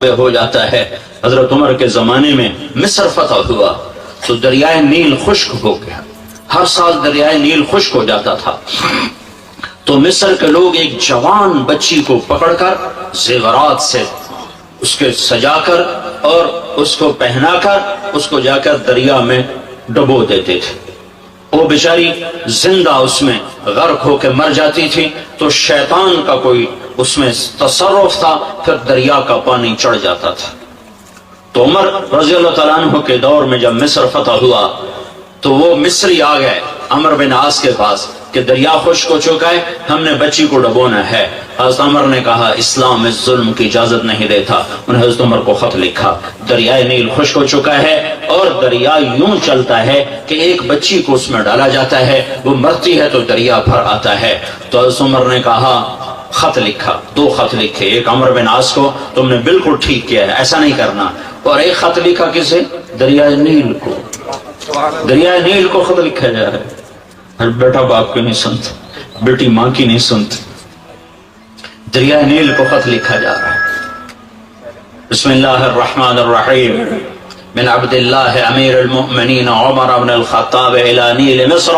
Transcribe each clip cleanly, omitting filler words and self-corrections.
ہو جاتا ہے۔ حضرت عمر کے زمانے میں مصر فتح ہوا تو دریائے نیل خشک ہو گیا، ہر سال دریائے نیل خشک ہو جاتا تھا، تو مصر کے لوگ ایک جوان بچی کو پکڑ کر زیورات سے اس کے سجا کر اور اس کو پہنا کر اس کو جا کر دریا میں ڈبو دیتے تھے۔ وہ بیچاری زندہ اس میں غرق ہو کے مر جاتی تھی تو شیطان کا کوئی اس میں تصرف تھا، پھر دریا کا پانی چڑھ جاتا تھا۔ تو عمر رضی اللہ تعالیٰ عنہ کے دور میں جب مصر فتح ہوا تو وہ مصری آ گئے عمر بن عاص کے پاس کہ دریا خشک ہو چکا ہے، ہم نے بچی کو ڈبونا ہے۔ حضرت عمر نے کہا اسلام اس ظلم کی اجازت نہیں دیتا۔ انہیں حضرت عمر کو خط لکھا، دریائے نیل خشک ہو چکا ہے اور دریا یوں چلتا ہے کہ ایک بچی کو اس میں ڈالا جاتا ہے، وہ مرتی ہے تو دریا بھر آتا ہے۔ تو حضرت عمر نے کہا خط لکھا، دو خط لکھے، ایک عمر بن عاص کو تم نے بالکل ٹھیک کیا ہے، ایسا نہیں کرنا، اور ایک خط لکھا کسے؟ دریائے نیل کو۔ دریائے نیل کو خط لکھا جا رہا ہے، بیٹا باپ کی نہیں سنتا، بیٹی ماں کی نہیں سنتی، دریائے نیل کو خط لکھا جا رہا ہے۔ بسم اللہ الرحمن الرحیم، من عبد اللہ امیر المؤمنین عمر بن الخطاب الى نیل مصر۔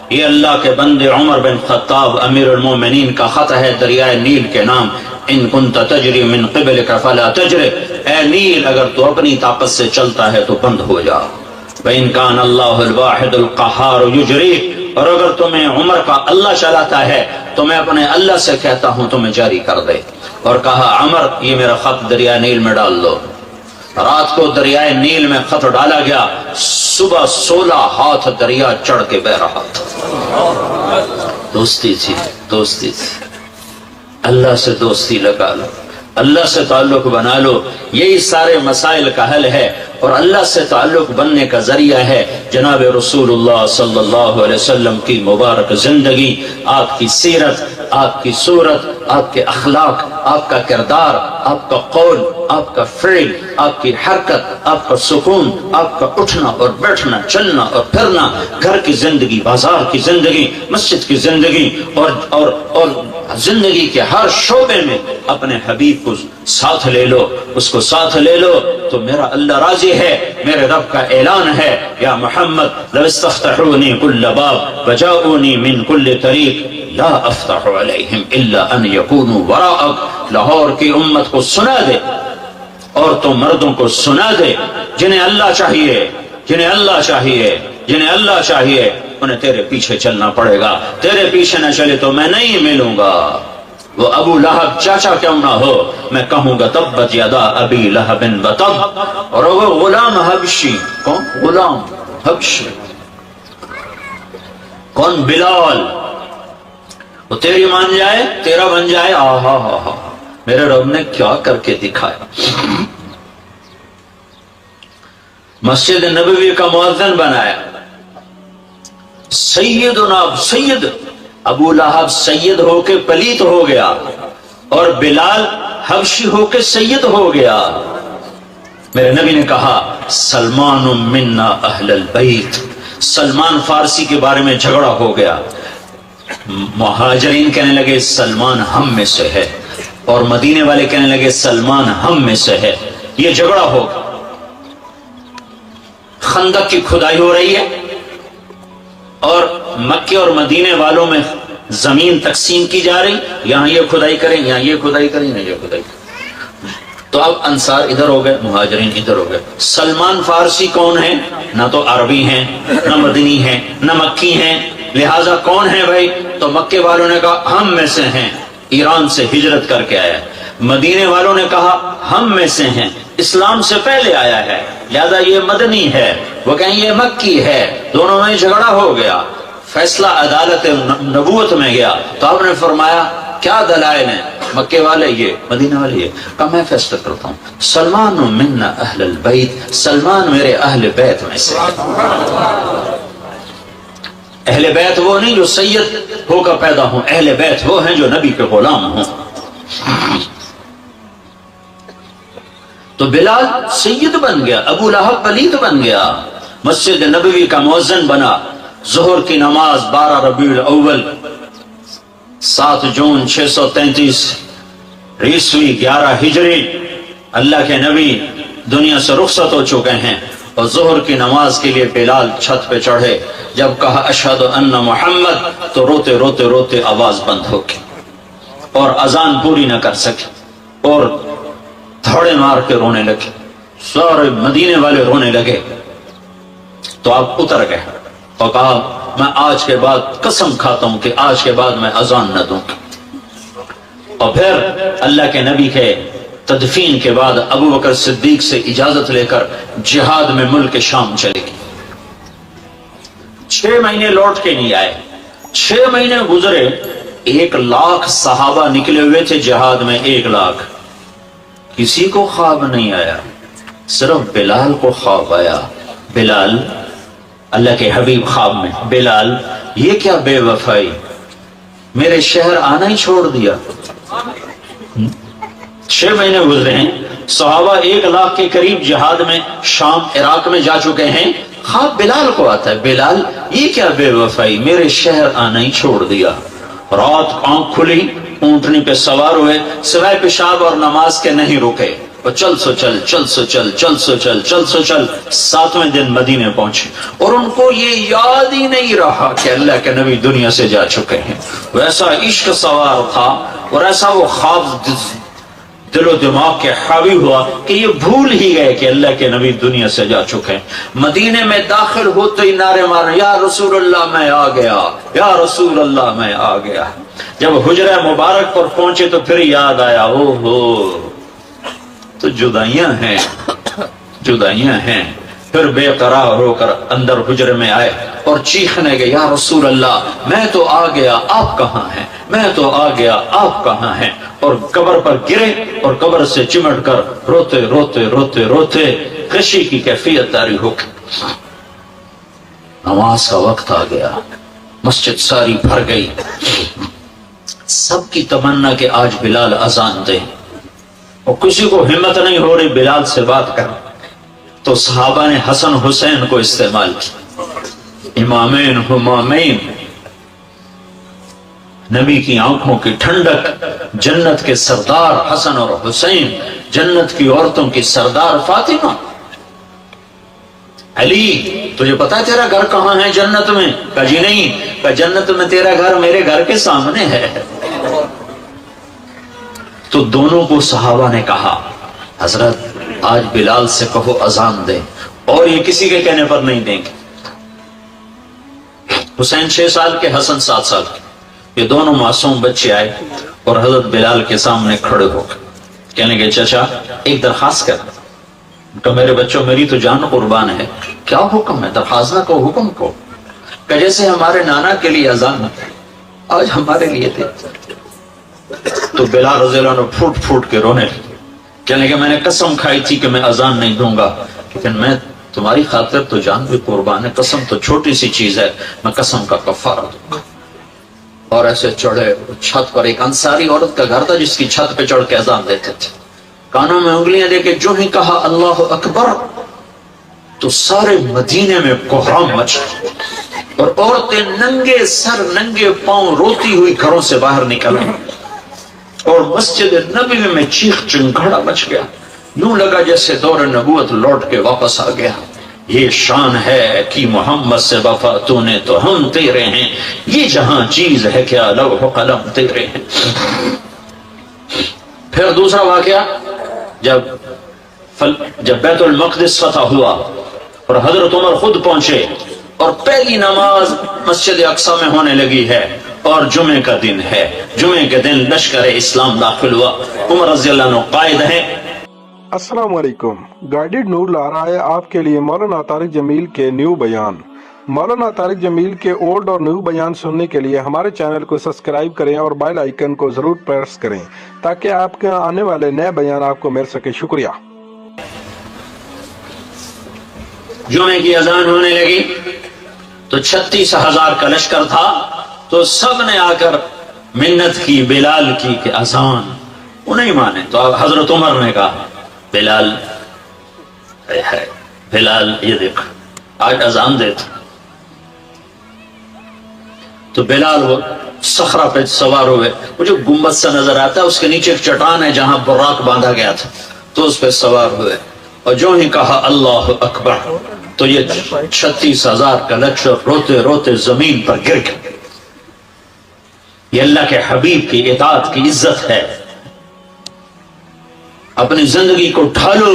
یہ اللہ کے بندے عمر بن خطاب امیر المومنین کا خط ہے دریائے نیل کے نام۔ ان کنت تجری من قبلک فلا تجری، اے نیل اگر تو اپنی طاقت سے چلتا ہے تو بند ہو جا۔ وَإِن كَانَ اللَّهُ الْوَاحِدُ الْقَهَّارُ يُجْرِيهِ، اور اگر تمہیں عمر کا اللہ چلاتا ہے تو میں اپنے اللہ سے کہتا ہوں تمہیں جاری کر دے۔ اور کہا عمر یہ میرا خط دریائے نیل میں ڈال دو۔ رات کو دریائے نیل میں خط ڈالا گیا، صبح 16 ہاتھ دریا چڑھ کے بہ رہا تھا۔ دوستی تھی، دوستی تھی۔ اللہ سے دوستی لگا لو، اللہ سے تعلق بنا لو، یہی سارے مسائل کا حل ہے۔ اور اللہ سے تعلق بننے کا ذریعہ ہے جناب رسول اللہ صلی اللہ علیہ وسلم کی مبارک زندگی، آپ کی سیرت، آپ کی صورت، آپ کے اخلاق، آپ کا کردار، آپ کا قول، آپ کا فعل، آپ کی حرکت، آپ کا سکون، آپ کا اٹھنا اور بیٹھنا، چلنا اور پھرنا، گھر کی زندگی، بازار کی زندگی، مسجد کی زندگی، اور زندگی کے ہر شعبے میں اپنے حبیب کو ساتھ لے لو، اس کو ساتھ لے لو تو میرا اللہ راضی ہے۔ میرے رب کا اعلان ہے یا محمد لو استفتحونی کل باب وجاؤنی من کل طریق لا افتح علیہم الا ان یکونوا وراءک۔ لاہور کی امت کو سنا دے، عورتوں مردوں کو سنا دے، جنہیں اللہ چاہیے، جنہیں اللہ چاہیے، جنہیں اللہ چاہیے، انہیں تیرے پیچھے چلنا پڑے گا۔ تیرے پیچھے نہ چلے تو میں نہیں ملوں گا۔ وہ ابو لہب چاچا کیوں نہ ہو، میں کہوں گا تبت یدا ابی لہب وتب۔ اور وہ غلام حبشی، کون غلام حبشی؟ کون؟ بلال۔ وہ تیری مان جائے، تیرا بن جائے۔ آہا ہا ہا، میرے رب نے کیا کر کے دکھایا۔ مسجد نبوی کا مؤذن بنایا، سیدنا سید ابو لہب سید ہو کے پلیت ہو گیا اور بلال حبشی ہو کے سید ہو گیا۔ میرے نبی نے کہا سلمان منا اہل البیت۔ سلمان فارسی کے بارے میں جھگڑا ہو گیا، مہاجرین کہنے لگے سلمان ہم میں سے ہے، اور مدینے والے کہنے لگے سلمان ہم میں سے ہے۔ یہ جھگڑا ہو گیا، خندق کی کھدائی ہو رہی ہے اور مکے اور مدینے والوں میں زمین تقسیم کی جا رہی، یہاں یہ کھدائی کریں، یہاں یہ کھدائی کریں، یہاں یہ کھدائی کریں۔ تو اب انصار ادھر ہو گئے، مہاجرین ادھر ہو گئے۔ سلمان فارسی کون ہیں؟ نہ تو عربی ہیں، نہ مدنی ہیں، نہ مکی ہیں، لہٰذا کون ہیں بھائی؟ تو مکے والوں نے کہا ہم میں سے ہیں، ایران سے ہجرت کر کے آیا۔ مدینے والوں نے کہا ہم میں سے ہیں، اسلام سے پہلے آیا ہے، لہذا یہ مدنی ہے، وہ کہیں یہ مکی ہے۔ دونوں میں جھگڑا ہو گیا، فیصلہ عدالت نبوت میں گیا تو آپ نے فرمایا کیا دلائل ہیں؟ مکے والے یہ، مدینہ والے یہ۔ کہا میں فیصلہ کرتا ہوں، سلمان منا اہل البیت، سلمان میرے اہل بیت میں سے ہے۔ اہل بیت وہ نہیں جو سید ہو کر پیدا ہوں، اہل بیت وہ ہیں جو نبی کے غلام ہوں۔ تو بلال سید بن گیا، ابو لہب پلیت بن گیا، مسجد نبوی کا مؤذن بنا۔ ظہر کی نماز 12 ربیع الاول 7 جون 633 عیسوی 11 ہجری اللہ کے نبی دنیا سے رخصت ہو چکے ہیں اور ظہر کی نماز کے لیے بلال چھت پہ چڑھے، جب کہا اشہد ان محمد تو روتے روتے روتے آواز بند ہو گئی اور اذان پوری نہ کر سکے اور دھوڑے مار کے رونے لگے، سارے مدینے والے رونے لگے۔ تو آپ اتر گئے اور کہا میں آج کے بعد قسم کھاتا ہوں کہ آج کے بعد میں اذان نہ دوں۔ اور پھر اللہ کے نبی کے تدفین کے بعد ابو بکر صدیق سے اجازت لے کر جہاد میں ملک شام چلے گئے۔ 6 مہینے لوٹ کے نہیں آئے، 6 مہینے گزرے، 1 لاکھ صحابہ نکلے ہوئے تھے جہاد میں، 1 لاکھ، کسی کو خواب نہیں آیا، صرف بلال کو خواب آیا۔ بلال، اللہ کے حبیب خواب میں، بلال یہ کیا بے وفائی، میرے شہر آنا ہی چھوڑ دیا۔ 6 مہینے گزرے ہیں، صحابہ 1 لاکھ کے قریب جہاد میں شام عراق میں جا چکے ہیں، خواب بلال کو آتا ہے، بلال یہ کیا بے وفائی، میرے شہر آنا ہی چھوڑ دیا۔ رات آنکھ کھلی، اونٹنی پہ سوار ہوئے، سوائے پیشاب اور نماز کے نہیں رکے، اور چل سو چل، چل سو چل، چل سو چل، چل سو چل، 7ویں دن مدینے پہنچے اور ان کو یہ یاد ہی نہیں رہا کہ اللہ کے نبی دنیا سے جا چکے ہیں۔ ویسا عشق سوار تھا اور ایسا وہ خواب دل و دماغ کے حاوی ہوا کہ یہ بھول ہی گئے کہ اللہ کے نبی دنیا سے جا چکے ہیں۔ مدینے میں داخل ہوتے ہی نعرے مارے، یا رسول اللہ میں آ گیا، یا رسول اللہ میں آ گیا۔ جب حجرہ مبارک پر پہنچے تو پھر یاد آیا، او ہو تو جدائیاں ہیں، جدائیاں ہیں۔ پھر بے قرار ہو کر اندر حجرے میں آئے اور چیخنے گئے، یا رسول اللہ میں تو آ گیا، آپ کہاں ہیں، میں تو آ گیا، آپ کہاں ہیں، اور قبر پر گرے اور قبر سے چمٹ کر روتے روتے روتے روتے خوشی کی کیفیت طاری ہو گئی۔ نماز کا وقت آ گیا، مسجد ساری بھر گئی، سب کی تمنا کہ آج بلال اذان دے، اور کسی کو ہمت نہیں ہو رہی بلال سے بات کر، تو صحابہ نے حسن حسین کو استعمال کیا، امامین ہمامین، نبی کی آنکھوں کی ٹھنڈک، جنت کے سردار حسن اور حسین، جنت کی عورتوں کی سردار فاطمہ۔ علی تجھے پتا ہے تیرا گھر کہاں ہے جنت میں؟ کہا جی نہیں، کہا جنت میں تیرا گھر میرے گھر کے سامنے ہے۔ تو دونوں کو صحابہ نے کہا حضرت آج بلال سے کہو اذان دے، اور یہ کسی کے کہنے پر نہیں دیں گے۔ حسین 6 سال کے، حسن 7 سال کے، یہ دونوں معصوم بچے آئے اور حضرت بلال کے سامنے کھڑے ہو گئے، کہنے گے چچا ایک درخواست کر، کہ میرے بچوں میری تو جان قربان ہے، کیا حکم ہے؟ درخواست نہ کو، حکم کو، کہ جیسے ہمارے نانا کے لیے اذان آج ہمارے لیے تھے۔ تو بلال رضی اللہ عنہ پھوٹ پھوٹ کے رونے لگے، کہنے کہ میں نے قسم کھائی تھی کہ میں اذان نہیں دوں گا، لیکن میں تمہاری خاطر تو جان بھی قربان ہے، قسم تو چھوٹی سی چیز ہے، میں قسم کا کفارہ دوں گا۔ اور ایسے چڑھے چھت پر، ایک انصاری عورت کا گھر تھا جس کی چھت پہ چڑھ کے اذان دیتے تھے، کانوں میں انگلیاں دے کے جو ہی کہا اللہ اکبر تو سارے مدینے میں کوہرام مچ گیا، اور عورتیں ننگے سر ننگے پاؤں روتی ہوئی گھروں سے باہر نکل آئیں، اور مسجد نبی میں چیخ چنگھاڑا مچ گیا، یوں لگا جیسے دور نبوت لوٹ کے واپس آ گیا۔ یہ شان ہے کہ محمد سے وفا تو نے تو ہم تیرے ہیں، یہ جہاں چیز ہے کیا لوح و قلم تیرے ہیں۔ پھر دوسرا واقعہ، جب بیت المقدس فتح ہوا اور حضرت عمر خود پہنچے اور پہلی نماز مسجد اقصی میں ہونے لگی ہے اور جمعے کا دن ہے، جمعے کے دن لشکر اسلام داخل ہوا، عمر رضی اللہ عنہ قائد ہیں۔ السلام علیکم، گائیڈڈ نور لا رہا ہے آپ کے لیے مولانا طارق جمیل کے نیو بیان۔ مولانا طارق جمیل کے اولڈ اور نیو بیان سننے کے لیے ہمارے چینل کو سبسکرائب کریں اور بیل آئیکن کو ضرور پریس کریں تاکہ آپ کے آنے والے نئے بیان آپ کو مل سکے۔ شکریہ۔ جمعے کی اذان ہونے لگی تو 36,000 کا لشکر تھا، تو سب نے آ کر منت کی بلال کی کہ اذان، وہ نہیں مانے، تو حضرت عمر نے کہا بلال بلال یہ دیکھ آج اذان دیتا۔ تو بلال وہ صخرہ پہ سوار ہوئے، وہ جو گنبد سا نظر آتا ہے اس کے نیچے ایک چٹان ہے جہاں براق باندھا گیا تھا، تو اس پہ سوار ہوئے اور جو ہی کہا اللہ اکبر تو یہ 36,000 کا لشکر روتے روتے زمین پر گر گئے۔ یہ اللہ کے حبیب کی اطاعت کی عزت ہے۔ اپنی زندگی کو ڈھالو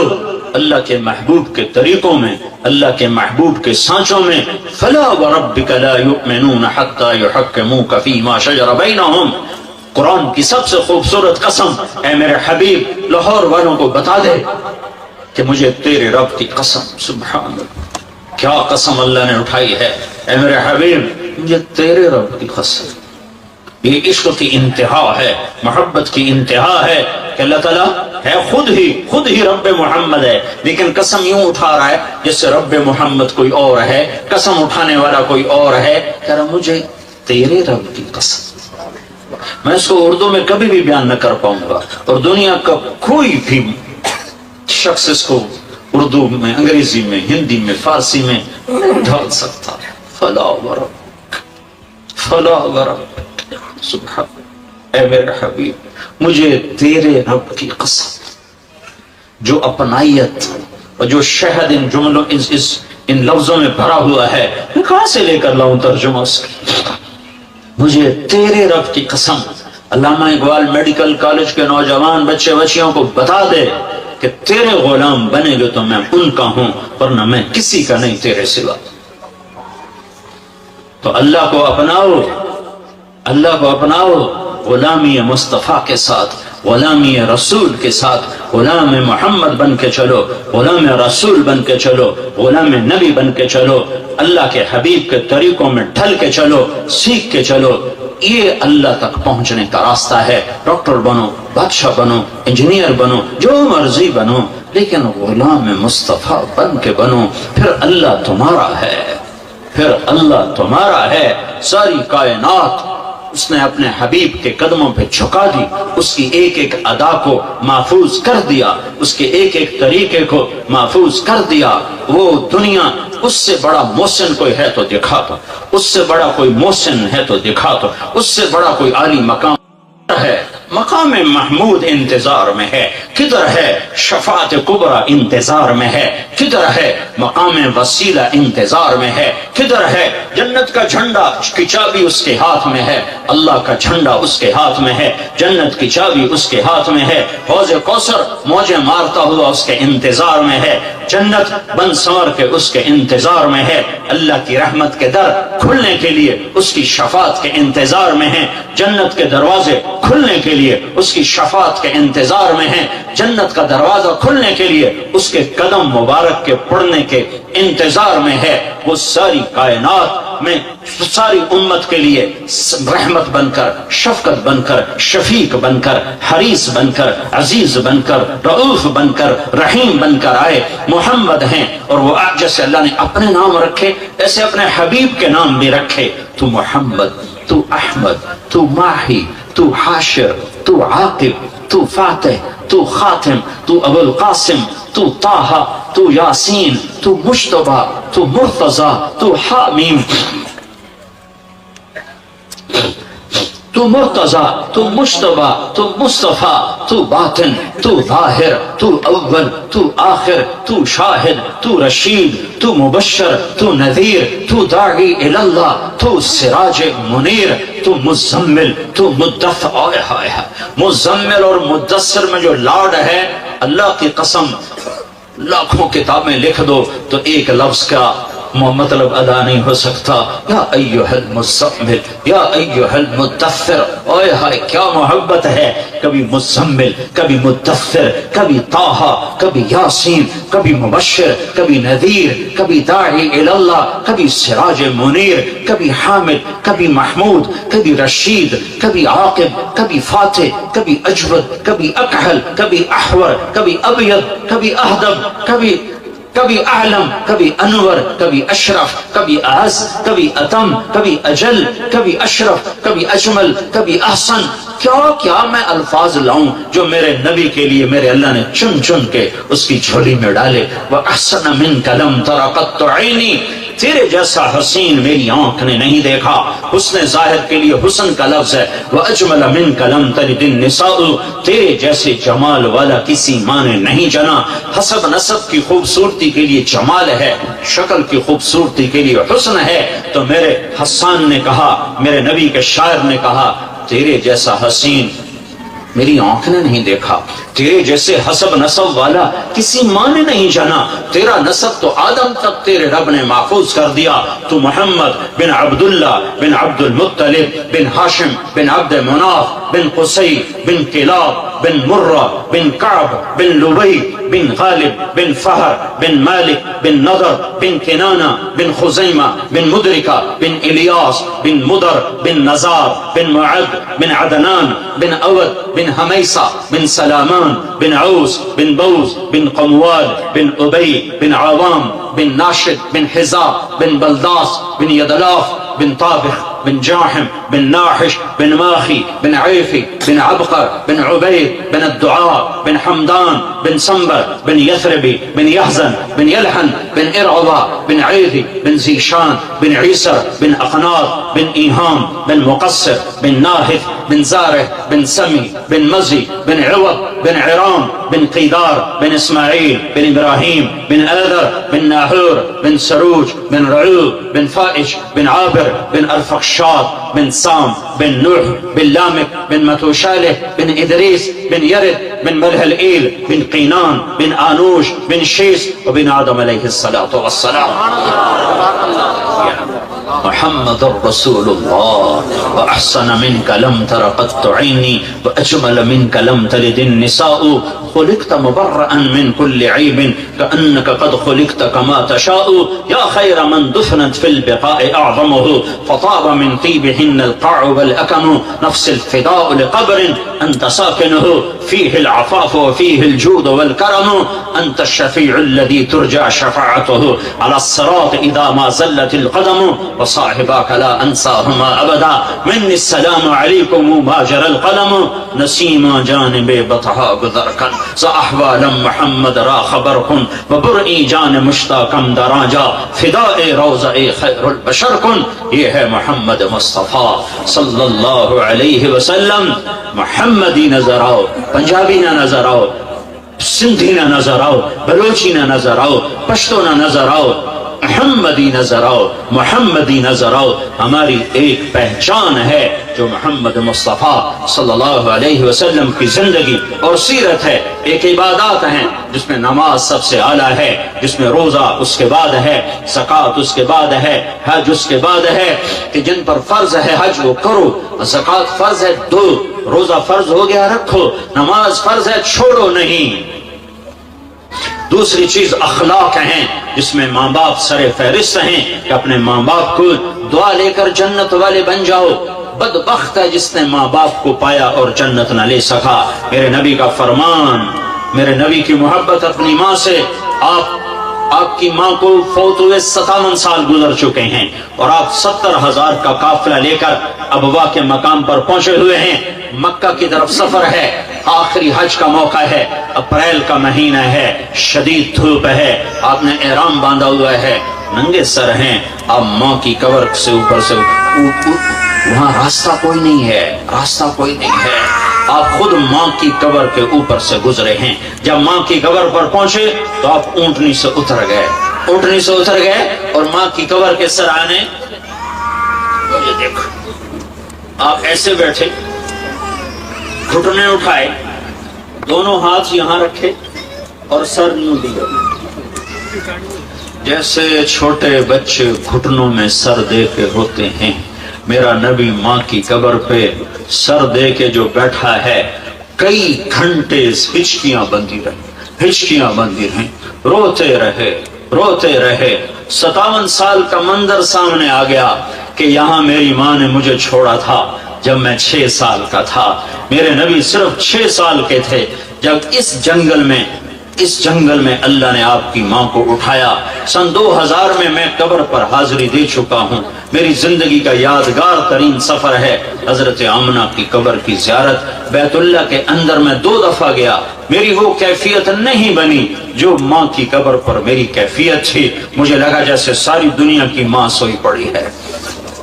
اللہ کے محبوب کے طریقوں میں، اللہ کے محبوب کے سانچوں میں۔ فلا وربک لا یؤمنون حتی یحکموک فیما شجر بینہم، قرآن کی سب سے خوبصورت قسم، اے میرے حبیب لاہور والوں کو بتا دے کہ مجھے تیرے رب کی قسم، سبحان اللہ، کیا قسم اللہ نے اٹھائی ہے، اے میرے حبیب مجھے تیرے رب کی قسم۔ یہ عشق کی انتہا ہے، محبت کی انتہا ہے کہ اللہ تعالیٰ ہے خود ہی رب محمد ہے، لیکن قسم یوں اٹھا رہا ہے جس سے رب محمد کوئی اور ہے، قسم اٹھانے والا کوئی اور ہے، کہہ رہا مجھے تیرے رب کی قسم۔ میں اس کو اردو میں کبھی بھی بیان نہ کر پاؤں گا، اور دنیا کا کوئی بھی شخص اس کو اردو میں، انگریزی میں، ہندی میں، فارسی میں نہیں ڈھال سکتا۔ فلا ورب، فلا ورب، سبحان، اے میرے حبیب مجھے تیرے رب کی قسم۔ جو اپنائیت اور جو شہد ان جملوں ان لفظوں میں بھرا ہوا ہے، میں کہاں سے لے کر لاؤں ترجمہ اس کی؟ مجھے تیرے رب کی قسم۔ علامہ اقبال میڈیکل کالج کے نوجوان بچے بچیوں کو بتا دے کہ تیرے غلام بنے گے تو میں ان کا ہوں، ورنہ میں کسی کا نہیں تیرے سوا۔ تو اللہ کو اپناؤ، اللہ کو اپناؤ، غلامی مصطفیٰ کے ساتھ، غلامی رسول کے ساتھ، غلام محمد بن کے چلو، غلام رسول بن کے چلو، غلام نبی بن کے چلو، اللہ کے حبیب کے طریقوں میں ڈھل کے چلو، سیکھ کے چلو۔ یہ اللہ تک پہنچنے کا راستہ ہے۔ ڈاکٹر بنو، بادشاہ بنو، انجینئر بنو، جو مرضی بنو، لیکن غلام مصطفیٰ بن کے بنو، پھر اللہ تمہارا ہے، پھر اللہ تمہارا ہے۔ ساری کائنات اس نے اپنے حبیب کے قدموں پہ جھکا دی، اس کی ایک ایک ادا کو محفوظ کر دیا، اس کے ایک ایک طریقے کو محفوظ کر دیا۔ وہ دنیا اس سے بڑا محسن کوئی ہے تو دکھا دو، اس سے بڑا کوئی محسن ہے تو دکھا دو، اس سے بڑا کوئی عالی مقام ہے۔ مقام محمود انتظار میں ہے، کدھر ہے شفاعت کبریٰ انتظار میں ہے، کدھر ہے مقام وسیلہ انتظار میں ہے، کدھر ہے جنت کا جھنڈا کی چابی اس کے ہاتھ میں ہے، اللہ کا جھنڈا اس کے ہاتھ میں ہے، جنت کی چابی اس کے ہاتھ میں ہے، حوض کوثر موجیں مارتا ہوا اس کے انتظار میں ہے، جنت بن سنور کے اس کے انتظار میں ہے، اللہ کی رحمت کے در کھلنے کے لیے اس کی شفاعت کے انتظار میں ہے، جنت کے دروازے کھلنے کے لیے اس کی شفاعت کے انتظار میں ہیں، جنت کا دروازہ کھلنے کے لیے اس کے قدم مبارک کے پڑنے کے انتظار میں ہے۔ وہ ساری کائنات میں ساری امت کے لیے رحمت بن کر، شفقت بن کر، شفیق بن کر، حریص بن کر، عزیز بن کر، رؤوف بن کر، رحیم بن کر آئے۔ محمد ہیں، اور وہ جیسے اللہ نے اپنے نام رکھے ایسے اپنے حبیب کے نام بھی رکھے۔ تو محمد، تو احمد، تو ماہی، تو حاشر، تو عاقب، تو فاتح، تو خاتم، تو ابو القاسم، تو طٰہٰ، تو یاسین، تو مجتبیٰ، تو مرتضیٰ، تو حامیم، تو مرتضیٰ، تو مجتبیٰ، تو مصطفیٰ، تو باطن، تو ظاہر، تو اول، تو آخر، تو شاہد، تو رشید، تو مبشر، تو نذیر، تو داعی الی اللہ، تو سراج منیر، تو مزمل، تو مدثر۔ مزمل اور مدثر میں جو لاڈ ہے، اللہ کی قسم لاکھوں کتابیں لکھ دو تو ایک لفظ کا مطلب ادا نہیں ہو سکتا۔ یا ایھا المزمل، یا ایھا المدثر، اوئے ہائے کیا محبت ہے۔ کبھی مزمل، کبھی مدثر، کبھی طٰہٰ، کبھی یاسین، کبھی مبشر، کبھی نذیر، کبھی داعی الی اللہ، کبھی سراج منیر، کبھی حامد، کبھی محمود، کبھی رشید، کبھی عاقب، کبھی فاتح، کبھی اجود، کبھی اکحل، کبھی احور، کبھی ابیض، کبھی اہدب، کبھی اعلم، کبھی انور، کبھی اشرف، کبھی اعز، کبھی اتم، کبھی اجل، کبھی اشرف، کبھی اجمل، کبھی احسن۔ کیا میں الفاظ لاؤں جو میرے نبی کے لیے میرے اللہ نے چن چن کے اس کی جھولی میں ڈالے۔ وَأَحْسَنَ مِنْكَ لَمْ تَرَ قَطُّ عَيْنِي، تیرے جیسا حسین میری آنکھ نے نہیں دیکھا. حسن ظاہر کے لیے حسن کا لفظ ہے. وَأَجْمَلَ مِنْكَ لَمْ تَلِدِ النِّسَاءُ تیرے جیسے جمال والا کسی ماں نے نہیں جنا. حسب نسب کی خوبصورتی کے لیے جمال ہے, شکل کی خوبصورتی کے لیے حسن ہے. تو میرے حسان نے کہا, میرے نبی کے شاعر نے کہا, تیرے جیسا حسین میری آنکھ نے نہیں دیکھا, تیرے جیسے حسب نسب والا کسی ماں نے نہیں جانا. تیرا نسب تو آدم تک تیرے رب نے محفوظ کر دیا. تو محمد بن عبداللہ بن عبد المطلب بن ہاشم بن عبد مناف بن قصی بن کلاب بن مرہ بن کعب بن لبی بن غالب بن فہر بن مالک بن نضر بن کنانہ بن خزیمہ بن مدرکہ بن الیاس بن مدر بن نزار بن معد بن عدنان بن اود بن حمیسہ بن سلامان بن عوس بن بوز بن قموال بن ابی بن عوام بن ناشد بن حزا بن بلداس بن یدلاف بن طابخ بن جاحم بن ناحش بن ماخي بن عيفي بن عبقر بن عبيد بن الدعاء بن حمدان بن سنبر بن يثربي بن يحزن بن يلحن بن إرعضة بن عيثي بن زيشان بن عيسر بن أقناط بن إيهام بن مقصر بن ناهث بن زاره بن سمي بن مزي بن عوض بن عرام بن قيدار بن إسماعيل بن إبراهيم بن آذر بن ناهور بن سروج بن رعوب بن فائش بن عابر بن أرفخشاد بن سام بن نوح بن لامك بن متوشاله بن إدريس بن يرد بن ملهلئيل بن قينان بن آنوش بن شيس وبن آدم عليه الصلاة والسلام. محمد رسول الله وأحسن منك لم تر قط عيني وأجمل منك لم تلد النساء خلقت مبرأ من كل عيب كأنك قد خلقت كما تشاء يا خير من دفنت في البقاء أعظمه فطاب من طيبهن القاع والأكم نفس الفداء لقبر أنت ساكنه فيه العفاف وفيه الجود والكرم أنت الشفيع الذي ترجى شفاعته على الصراط إذا ما زلت القدم وصاحباك لا أنساهما أبدا مني السلام عليكم ما جرى القلم نسيما جانب بطها گذرکن سأحوالا محمد را خبرکن وبرئی جان مشتاقم دراجا فداء روضہ خیر البشر کن. یہ ہے محمد مصطفیٰ صلی اللہ علیہ وسلم. محمدی نظر آؤ, پنجابی نہ نظر آؤ, سندھی نہ نظر آؤ, بلوچی نہ نظر آؤ, پشتو نہ نظر آؤ, محمدی نظر آؤ, محمدی نظر آؤ. ہماری ایک پہچان ہے جو محمد مصطفیٰ صلی اللہ علیہ وسلم کی زندگی اور سیرت ہے. ایک عبادات ہیں جس میں نماز سب سے اعلیٰ ہے, جس میں روزہ اس کے بعد ہے, زکوٰۃ اس کے بعد ہے, حج اس کے بعد ہے. کہ جن پر فرض ہے حج وہ کرو, زکوٰۃ فرض ہے دو, روزہ فرض ہو گیا رکھو, نماز فرض ہے چھوڑو نہیں. دوسری چیز اخلاق ہیں جس میں ماں باپ سر فہرست ہیں کہ اپنے ماں باپ کو دعا لے کر جنت والے بن جاؤ. بدبخت ہے جس نے ماں باپ کو پایا اور جنت نہ لے سکا. میرے نبی کا فرمان, میرے نبی کی محبت اپنی ماں سے. آپ کی ماں کو فوت ہوئے 57 سال گزر چکے ہیں اور آپ 70,000 کا قافلہ لے کر ابوا کے مقام پر پہنچے ہوئے ہیں. مکہ کی طرف سفر ہے, آخری حج کا موقع ہے, اپریل کا مہینہ ہے, شدید دھوپ ہے, آپ نے احرام باندھا ہوا ہے, ننگے سر ہیں, آپ ماں کی قبر سے اوپر سے وہاں راستہ کوئی نہیں ہے, راستہ کوئی نہیں ہے. آپ خود ماں کی قبر کے اوپر سے گزرے ہیں. جب ماں کی قبر پر پہنچے تو آپ اونٹنی سے اتر گئے, اونٹنی سے اتر گئے اور ماں کی قبر کے سرانے دیکھو, آپ ایسے بیٹھے, گھٹنے اٹھائے, دونوں ہاتھ یہاں رکھے اور سر یوں دیا, جیسے چھوٹے بچے گھٹنوں میں سر دے کے ہوتے ہیں. میرا نبی ماں کی قبر پہ سر دے کے جو بیٹھا ہے, کئی گھنٹے ہچکیاں بندی رہی, ہچکیاں بندی رہیں, روتے رہے, روتے رہے. 57 سال کا منظر سامنے آ گیا کہ یہاں میری ماں نے مجھے چھوڑا تھا جب میں 6 سال کا تھا. میرے نبی صرف 6 سال کے تھے جب اس جنگل میں اللہ نے آپ کی ماں کو اٹھایا. سن 2000 میں میں قبر پر حاضری دے چکا ہوں. میری زندگی کا یادگار ترین سفر ہے حضرت آمنہ کی قبر کی زیارت. بیت اللہ کے اندر میں 2 دفعہ گیا, میری وہ کیفیت نہیں بنی جو ماں کی قبر پر میری کیفیت تھی. مجھے لگا جیسے ساری دنیا کی ماں سوئی پڑی ہے,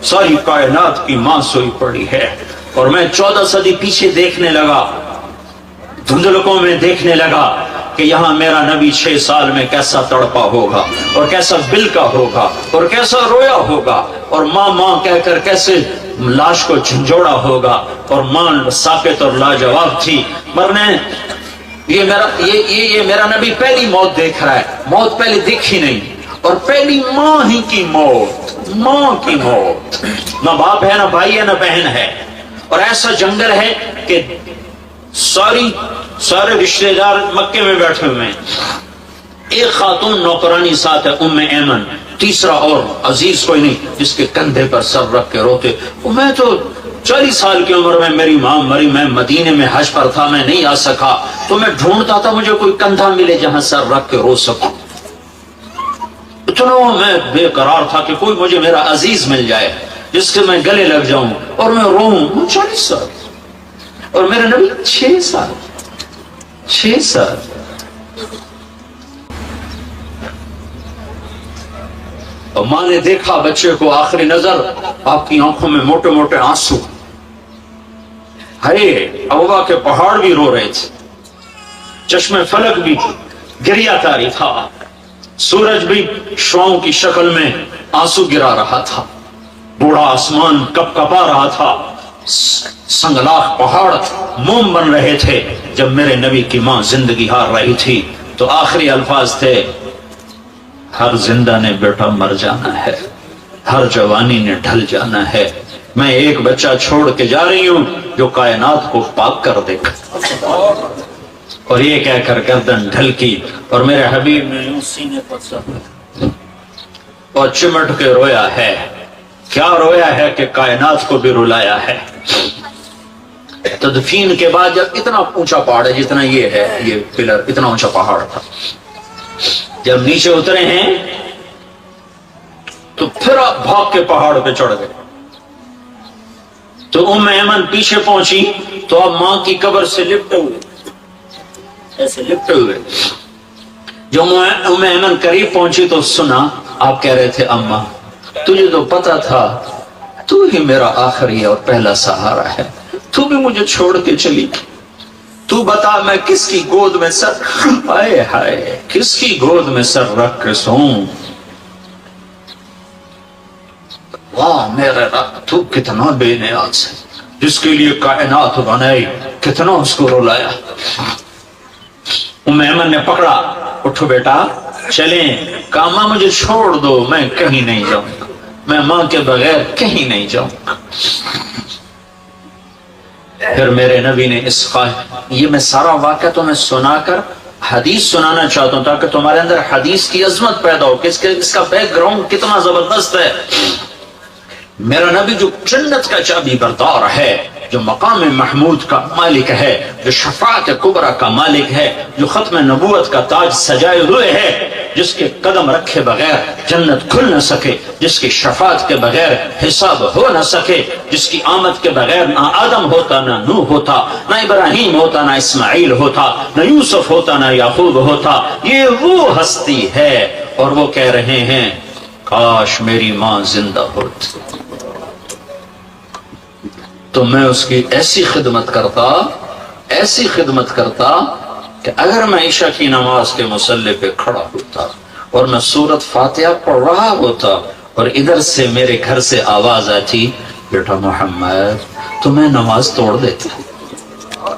ساری کائنات کی ماں سوئی پڑی ہے. اور میں 14 صدی پیچھے دیکھنے لگا, دھندلکوں میں دیکھنے لگا کہ یہاں میرا نبی 6 سال میں کیسا تڑپا ہوگا اور کیسا بلکا ہوگا اور کیسا رویا ہوگا, اور ماں ماں کہہ کر کیسے لاش کو جھنجھوڑا ہوگا, اور ماں ساکت اور لاجواب تھی. مرنے یہ میرا نبی پہلی موت دیکھ رہا ہے, موت پہلے دیکھی نہیں, اور پہلی ماں ہی کی موت, ماں کی موت. نہ باپ ہے, نہ بھائی ہے, نہ بہن ہے, اور ایسا جنگل ہے کہ سارے رشتہ دار مکے میں بیٹھے ہوئے ہیں. ایک خاتون نوکرانی ساتھ ہے, ام ایمن, تیسرا اور عزیز کوئی نہیں جس کے کندھے پر سر رکھ کے روتے. میں تو 40 سال کی عمر میں میری ماں مری, میں مدینے میں حج پر تھا, میں نہیں آ سکا, تو میں ڈھونڈتا تھا مجھے کوئی کندھا ملے جہاں سر رکھ کے رو سکوں. اتنا میں بے قرار تھا کہ کوئی مجھے میرا عزیز مل جائے جس کے میں گلے لگ جاؤں اور میں روؤں. 40 سال اور میرا نبی 6 سال. اور ماں نے دیکھا بچے کو, آخری نظر, آپ کی آنکھوں میں موٹے موٹے آنسو. ہائے, ابوا کے پہاڑ بھی رو رہے تھے, چشمے فلک بھی گریا تاری تھا, سورج بھی شعاؤں کی شکل میں آنسو گرا رہا تھا, بوڑھا آسمان کپ کپا رہا تھا, سنگلاخ پہاڑ موم بن رہے تھے. جب میرے نبی کی ماں زندگی ہار رہی تھی تو آخری الفاظ تھے, ہر زندہ نے بیٹا مر جانا ہے, ہر جوانی نے ڈھل جانا ہے, میں ایک بچہ چھوڑ کے جا رہی ہوں جو کائنات کو پاک کر دے گا. اور یہ کہہ کر گردن ڈھلکی اور میرے حبیب نے یوں سینے پر سر اور چمٹ کے رویا ہے. کیا رویا ہے کہ کائنات کو بھی رلایا ہے. تدفین کے بعد جب اتنا اونچا پہاڑ ہے جتنا یہ ہے, یہ پلر اتنا اونچا پہاڑ تھا, جب نیچے اترے ہیں تو پھر آپ بھاگ کے پہاڑ پہ چڑھ گئے. تو ام ایمن پیچھے پہنچی تو اب ماں کی قبر سے لپٹے ہوئے, ایسے لپٹے ہوئے. جو ام ایمن قریب پہنچی تو سنا آپ کہہ رہے تھے, اماں تجھے تو پتا تھا تو ہی میرا آخری اور پہلا سہارا ہے, تو بھی مجھے چھوڑ کے چلی, تو بتا میں کس کی گود میں سر, ہائے ہائے, کس کی گود میں سر رکھ کے سوں. واہ میرے رب, تو کتنا بے نیاز ہے, جس کے لیے کائنات بنائی, کتنا اس کو رلایا. ام ایمن نے پکڑا, اٹھو بیٹا چلیں, کاما مجھے چھوڑ دو, میں کہیں نہیں جاؤں گا, میں ماں کے بغیر کہیں نہیں جاؤں گا. پھر میرے نبی نے یہ میں سارا واقعہ تمہیں سنا کر حدیث سنانا چاہتا ہوں تاکہ تمہارے اندر حدیث کی عظمت پیدا ہو کہ اس کا بیک گراؤنڈ کتنا زبردست ہے. میرا نبی جو جنت کا چابی بردار ہے, جو مقام محمود کا مالک ہے, جو شفاعت کبریٰ کا مالک ہے, جو ختم نبوت کا تاج سجائے ہوئے ہے, جس کے قدم رکھے بغیر جنت کھل نہ سکے, جس کی شفاعت کے بغیر حساب ہو نہ سکے, جس کی آمد کے بغیر نہ آدم ہوتا, نہ نوح ہوتا, نہ ابراہیم ہوتا, نہ اسماعیل ہوتا, نہ یوسف ہوتا, نہ یعقوب ہوتا. یہ وہ ہستی ہے اور وہ کہہ رہے ہیں کاش میری ماں زندہ ہوتی تو میں اس کی ایسی خدمت کرتا کہ اگر میں عشاء کی نماز کے مصلی پہ کھڑا ہوتا اور میں سورت فاتحہ پڑھ رہا ہوتا اور ادھر سے میرے گھر سے آواز آتی بیٹا محمد, تو میں نماز توڑ دیتا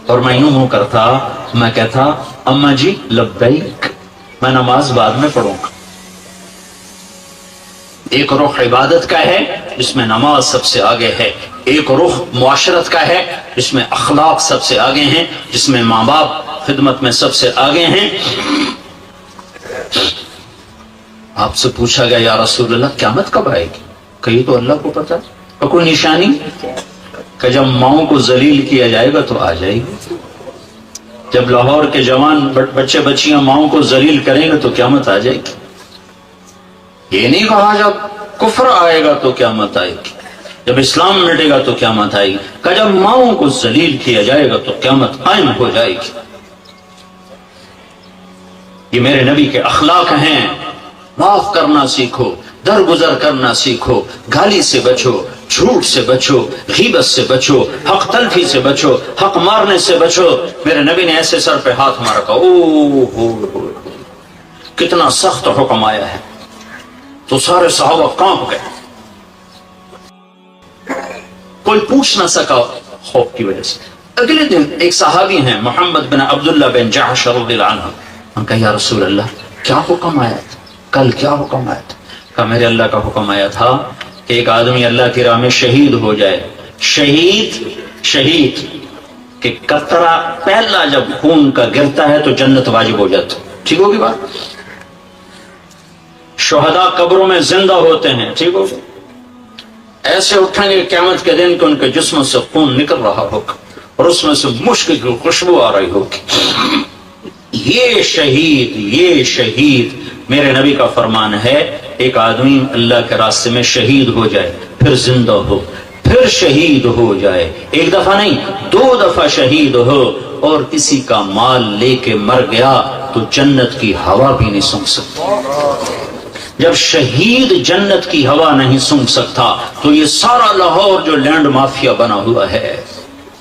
اور میں یوں منہ کرتا, میں کہتا اماں جی لبیک, میں نماز بعد میں پڑھوں گا. ایک رخ عبادت کا ہے جس میں نماز سب سے آگے ہے, ایک رخ معاشرت کا ہے جس میں اخلاق سب سے آگے ہیں, جس میں ماں باپ خدمت میں سب سے آگے ہیں. آپ سے پوچھا گیا یا رسول اللہ قیامت کب آئے گی؟ کہیں تو اللہ کو پتا, اور کوئی نشانی کہ جب ماؤں کو ذلیل کیا جائے گا تو آ جائے گی. جب لاہور کے جوان بچے بچیاں ماؤں کو ذلیل کریں گے تو قیامت آ جائے گی. یہ نہیں کہا جب کفر آئے گا تو قیامت آئے گی, جب اسلام مٹے گا تو قیامت آئے گی, کہ جب ماؤں کو ذلیل کیا جائے گا تو قیامت قائم ہو جائے گی. یہ میرے نبی کے اخلاق ہیں. معاف کرنا سیکھو، درگزر کرنا سیکھو، گالی سے بچو، جھوٹ سے بچو، غیبت سے بچو، حق تلفی سے بچو، حق مارنے سے بچو. میرے نبی نے ایسے سر پہ ہاتھ مارا کہا او ہو کتنا سخت حکم آیا ہے. تو سارے صحابہ کانپ گئے، کوئی پوچھ نہ سکا خوف کی وجہ سے. اگلے دن ایک صحابی ہیں محمد بن عبداللہ بن جحش رضی اللہ عنہ، ہم کہا یا رسول اللہ کیا حکم آیا تھا، کل کیا حکم آیا تھا؟ کہا میرے اللہ کا حکم آیا تھا کہ ایک آدمی اللہ کی راہ میں شہید ہو جائے. شہید کہ قطرہ پہلا جب خون کا گرتا ہے تو جنت واجب ہو جاتا. ٹھیک ہوگی بات؟ شہداء قبروں میں زندہ ہوتے ہیں، ٹھیک ہوگی؟ ایسے اٹھیں گے قیامت کے دن کہ ان کے جسم سے خون نکل رہا ہوگا اور اس میں سے مشک کی خوشبو آ رہی ہوگی. یہ شہید میرے نبی کا فرمان ہے ایک آدمی اللہ کے راستے میں شہید ہو جائے، پھر زندہ ہو، پھر شہید ہو جائے، ایک دفعہ نہیں 2 دفعہ شہید ہو اور کسی کا مال لے کے مر گیا تو جنت کی ہوا بھی نہیں سونگھ سکتا. جب شہید جنت کی ہوا نہیں سونگھ سکتا تو یہ سارا لاہور جو لینڈ مافیا بنا ہوا ہے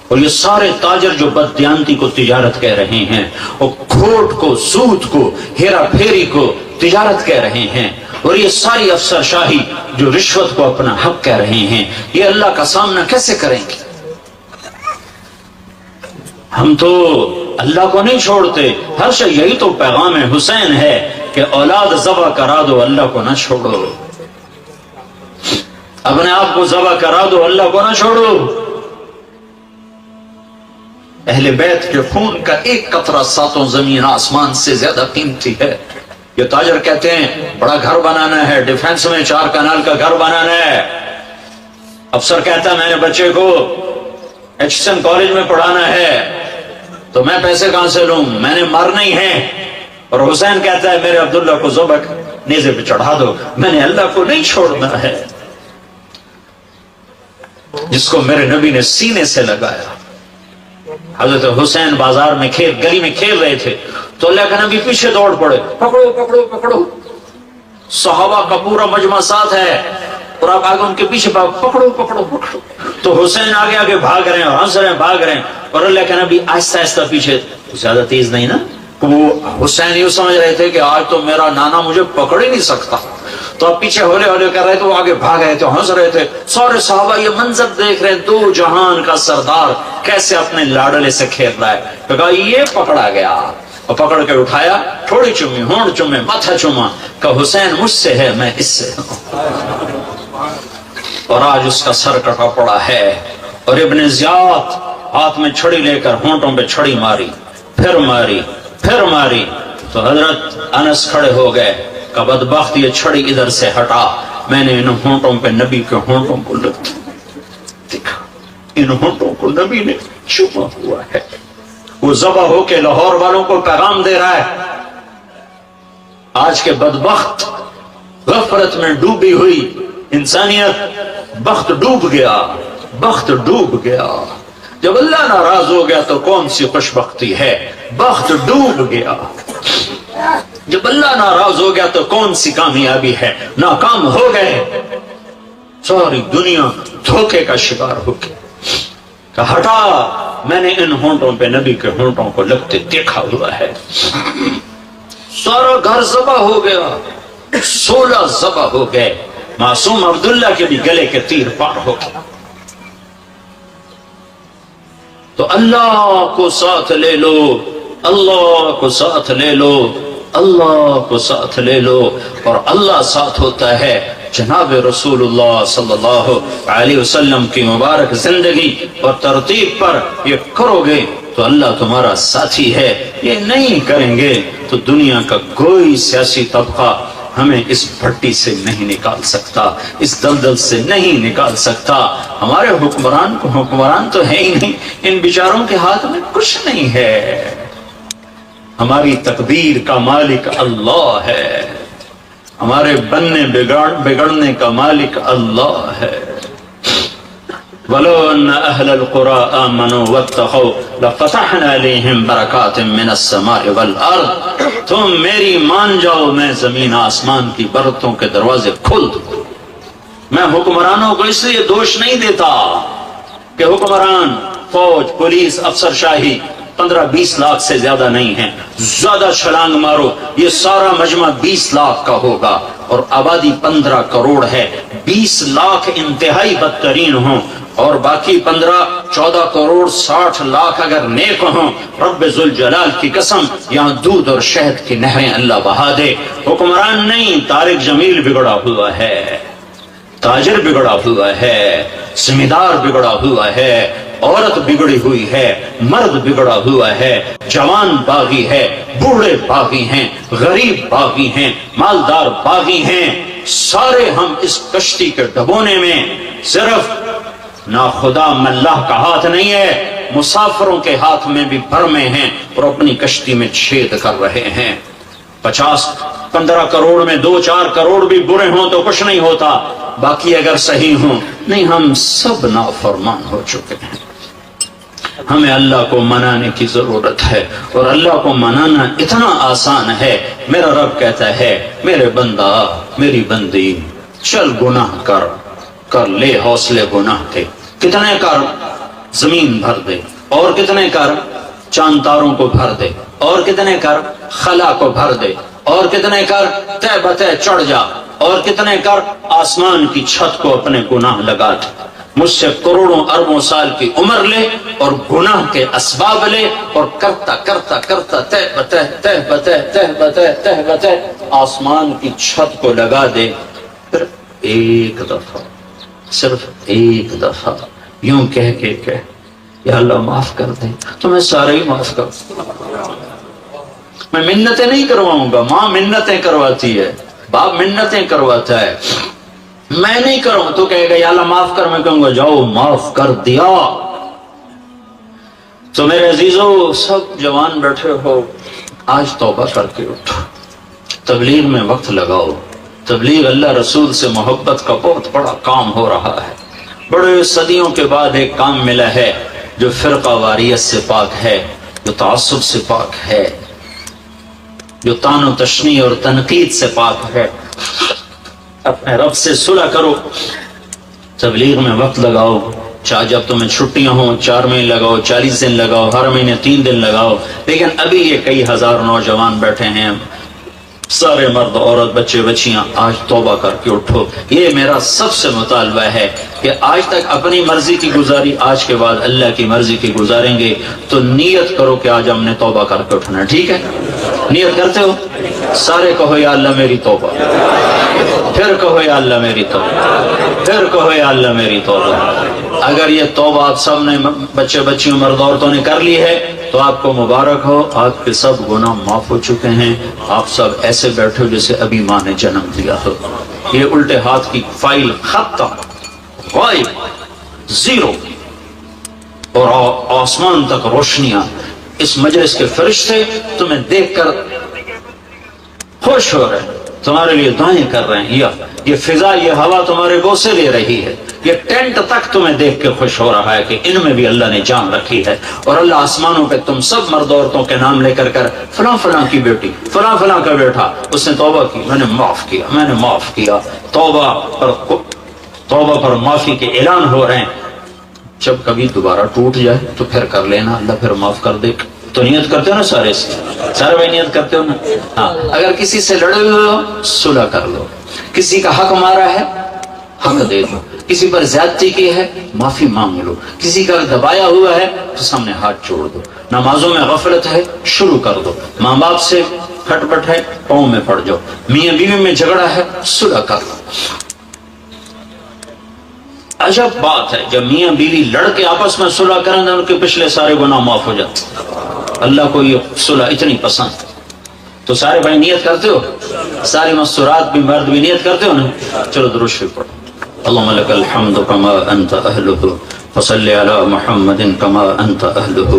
اور یہ سارے تاجر جو بددیانتی کو تجارت کہہ رہے ہیں اور کھوٹ کو، سود کو، ہیرا پھیری کو تجارت کہہ رہے ہیں اور یہ ساری افسر شاہی جو رشوت کو اپنا حق کہہ رہے ہیں، یہ اللہ کا سامنا کیسے کریں گے؟ ہم تو اللہ کو نہیں چھوڑتے. ہر شے یہی تو پیغام حسین ہے کہ اولاد ذبح کرا دو اللہ کو نہ چھوڑو، اپنے آپ کو ذبح کرا دو اللہ کو نہ چھوڑو. اہل بیت کے خون کا ایک قطرہ 7 زمین آسمان سے زیادہ قیمتی ہے. یہ تاجر کہتے ہیں بڑا گھر بنانا ہے، ڈیفنس میں 4 کنال کا گھر بنانا ہے. افسر کہتا ہے میں نے بچے کو ایچ کالج میں پڑھانا ہے تو میں پیسے کہاں سے لوں، میں نے مرنا ہی ہے. اور حسین کہتا ہے میرے عبداللہ کو ذبح نیزے پہ چڑھا دو، میں نے اللہ کو نہیں چھوڑنا ہے. جس کو میرے نبی نے سینے سے لگایا. حضرت حسین بازار میں گلی میں کھیل رہے تھے تو اللہ کے نبی پیچھے دوڑ پڑے، پکڑو پکڑو پکڑو. صحابہ کا پورا مجمع ساتھ ہے اور آپ آگے ان کے پیچھے پکڑو پکڑو پکڑو. تو حسین آگے آگے بھاگ رہے ہیں اور ہنس رہے ہیں، بھاگ رہے ہیں اور اللہ کے نبی آہستہ آہستہ پیچھے. زیادہ تیز نہیں نا. وہ حسین یوں سمجھ رہے تھے کہ آج تو میرا نانا مجھے پکڑ ہی نہیں سکتا، تو آپ پیچھے ہولے ہولے کر رہے تھے، وہ آگے بھاگ رہے تھے، ہنس رہے تھے. سارے صحابہ یہ منظر دیکھ رہے ہیں، 2 جہان کا سردار کیسے اپنے لاڈلے سے کھیل رہا ہے. تو کہا یہ پکڑا گیا اور پکڑ کے اٹھایا، تھوڑی چومی، ہونٹ چومے، ماتھا چوما، کہ حسین مجھ سے ہے میں اس سے ہوں. اور آج اس کا سر کٹا پڑا ہے. اور ابن زیاد ہاتھ میں چھڑی لے کر ہونٹوں پہ چھڑی ماری، پھر ماری، پھر ماری. تو حضرت انس کھڑے ہو گئے کہ بدبخت یہ چھڑی ادھر سے ہٹا، میں نے ان ہونٹوں پہ نبی کے ہونٹوں کو دیکھا، ان ہونٹوں کو نبی نے چھپا ہوا ہے. وہ ذبح ہو کے لاہور والوں کو پیغام دے رہا ہے. آج کے بدبخت غفلت میں ڈوبی ہوئی انسانیت، بخت ڈوب گیا، بخت ڈوب گیا. جب اللہ ناراض ہو گیا تو کون سی خوش بختی ہے، بخت ڈوب گیا. جب اللہ ناراض ہو گیا تو کون سی کامیابی ہے، ناکام ہو گئے. ساری دنیا دھوکے کا شکار ہو گئی. کہ ہٹا، میں نے ان ہونٹوں پہ نبی کے ہونٹوں کو لگتے دیکھا ہوا ہے. سارا گھر ذبح ہو گیا، 16 ذبح ہو گئے. معصوم عبداللہ کے بھی گلے کے تیر پار ہو گئے. تو اللہ کو ساتھ لے لو، اللہ کو ساتھ لے لو، اللہ کو ساتھ لے لو. اور اللہ ساتھ ہوتا ہے جناب رسول اللہ صلی اللہ علیہ وسلم کی مبارک زندگی اور ترتیب پر یہ کرو گے تو اللہ تمہارا ساتھی ہے. یہ نہیں کریں گے تو دنیا کا کوئی سیاسی طبقہ ہمیں اس بھٹی سے نہیں نکال سکتا، اس دلدل سے نہیں نکال سکتا. ہمارے حکمران تو ہے ہی نہیں، ان بیچاروں کے ہاتھ میں کچھ نہیں ہے. ہماری تقدیر کا مالک اللہ ہے، ہمارے بننے بگڑنے کا مالک اللہ ہے. ولو ان اہل القرى آمنوا واتقوا لفتحنا علیہم برکات من السماء والارض. تم میری مان جاؤ، میں زمین آسمان کی برکتوں کے دروازے کھول دوں. میں حکمرانوں کو اس لیے دوش نہیں دیتا کہ حکمران، فوج، پولیس، افسر شاہی 15-20 لاکھ سے زیادہ نہیں ہیں. زیادہ چھلانگ مارو، یہ سارا مجمع 20 لاکھ کا ہوگا اور آبادی 15 کروڑ ہے. 20 لاکھ انتہائی بدترین ہوں اور باقی 15-14 کروڑ 60 لاکھ اگر نیک ہوں، رب ذوالجلال کی قسم یہاں دودھ اور شہد کی نہریں اللہ بہا دے. حکمران نہیں، طارق جمیل بگڑا ہوا ہے، تاجر بگڑا ہوا ہے، زمیندار بگڑا ہوا ہے، عورت بگڑی ہوئی ہے، مرد بگڑا ہوا ہے، جوان باغی ہے، بوڑھے باغی ہیں، غریب باغی ہیں، مالدار باغی ہیں. سارے ہم اس کشتی کے ڈبونے میں، صرف نا خدا ملہ کا ہاتھ نہیں ہے، مسافروں کے ہاتھ میں بھی بھرمے ہیں اور اپنی کشتی میں چھید کر رہے ہیں. 50-15 کروڑ میں 2-4 کروڑ بھی برے ہوں تو کچھ نہیں ہوتا، باقی اگر صحیح ہوں نہیں. ہم سب نافرمان ہو چکے ہیں. ہمیں اللہ کو منانے کی ضرورت ہے اور اللہ کو منانا اتنا آسان ہے. میرا رب کہتا ہے میرے بندہ، میری بندی، چل گناہ کر لے حوصلے گناہ کے. کتنے کر؟ زمین بھر دے. اور کتنے کر؟ چاند تاروں کو بھر دے. اور کتنے کر؟ خلا کو بھر دے. اور کتنے کر؟ تہ بتہ چڑھ جا. اور کتنے کر؟ آسمان کی چھت کو اپنے گناہ لگا دے. مجھ سے کروڑوں اربوں سال کی عمر لے اور گناہ کے اسباب لے اور کرتا کرتا کرتا تہ بتہ آسمان کی چھت کو لگا دے. پھر ایک دفعہ، صرف ایک دفعہ یوں کہہ کے یا اللہ معاف کر دے، تو میں سارے ہی معاف کر دوں. میں منتیں نہیں کرواؤں گا. ماں منتیں کرواتی ہے، باپ منتیں کرواتا ہے. میں نہیں کروں تو کہے گا یا اللہ معاف کر. میں کہوں گا جاؤ معاف کر دیا. تو میرے عزیزو، سب جوان بیٹھے ہو، آج توبہ کر کے اٹھو. تبلیغ میں وقت لگاؤ. تبلیغ اللہ رسول سے محبت کا بہت بڑا کام ہو رہا ہے. بڑے صدیوں کے بعد ایک کام ملا ہے جو فرقہ واریت سے پاک ہے، جو تعصب سے پاک ہے، جو طعن و تشنیع اور تنقید سے پاک ہے. اپنے رب سے صلح کرو. تبلیغ میں وقت لگاؤ. چاہے جب تمہیں چھٹیاں ہوں 4 مہینے لگاؤ، 40 دن لگاؤ، ہر مہینے 3 دن لگاؤ. لیکن ابھی یہ کئی ہزار نوجوان بیٹھے ہیں، سارے مرد، عورت، بچے بچیاں، آج توبہ کر کے اٹھو. یہ میرا سب سے مطالبہ ہے کہ آج تک اپنی مرضی کی گزاری، آج کے بعد اللہ کی مرضی کی گزاریں گے. تو نیت کرو کہ آج ہم نے توبہ کر کے اٹھنا. ٹھیک ہے؟ نیت کرتے ہو؟ سارے کہو یا اللہ میری توبہ. پھر کہو یا اللہ میری توبہ. پھر کہو یا اللہ میری توبہ. اگر یہ توبہ آپ سب نے، بچے بچیوں، مرد عورتوں نے کر لی ہے تو آپ کو مبارک ہو. آپ کے سب گناہ معاف ہو چکے ہیں. آپ سب ایسے بیٹھے ہو جیسے ابھی ماں نے جنم دیا ہو. یہ الٹے ہاتھ کی فائل ختم، غائب، زیرو. اور آسمان تک روشنیاں. اس مجلس کے فرشتے تمہیں دیکھ کر خوش ہو رہے ہیں، تمہارے لیے دعائیں کر رہے ہیں. یہ فضا، یہ ہوا تمہارے بوسے لے رہی ہے. یہ ٹینٹ تک تمہیں دیکھ کے خوش ہو رہا ہے کہ ان میں بھی اللہ نے جان رکھی ہے. اور اللہ آسمانوں پہ تم سب مرد عورتوں کے نام لے کر فلاں فلاں کی بیٹی، فلاں فلاں کا بیٹا، اس نے توبہ کی، میں نے معاف کیا، میں نے معاف کیا. توبہ پر معافی کے اعلان ہو رہے ہیں. جب کبھی دوبارہ ٹوٹ جائے تو پھر کر لینا، اللہ پھر معاف کر دے. تو نیت کرتے ہو نا سارے بھائی نیت کرتے ہو نا؟ ہاں. اگر کسی سے لڑے ہوئے ہو صلح کر لو. کسی کا حق مارا ہے حق دے دو. کسی پر زیادتی کی ہے معافی مانگ لو. کسی کا دبایا ہوا ہے تو سامنے ہاتھ چھوڑ دو. نمازوں میں غفلت ہے شروع کر دو. ماں باپ سے کھٹ پٹ ہے پاؤں میں پڑ جاؤ. میاں بیوی میں جھگڑا ہے صلح کر لو. عجب بات ہے جب میاں بیوی لڑ کے آپس میں صلح کریں تو ان کے پچھلے سارے گناہ معاف ہو جاتے. اللہ کو یہ صلح اتنی پسند. تو سارے بھائی نیت کرتے ہو؟ ساری مستورات بھی مرد بھی نیت کرتے ہو نا؟ چلو درود شریف پڑھو. اللهم لك الحمد كما أنت أهله فصل علی محمد کما انت اہلہ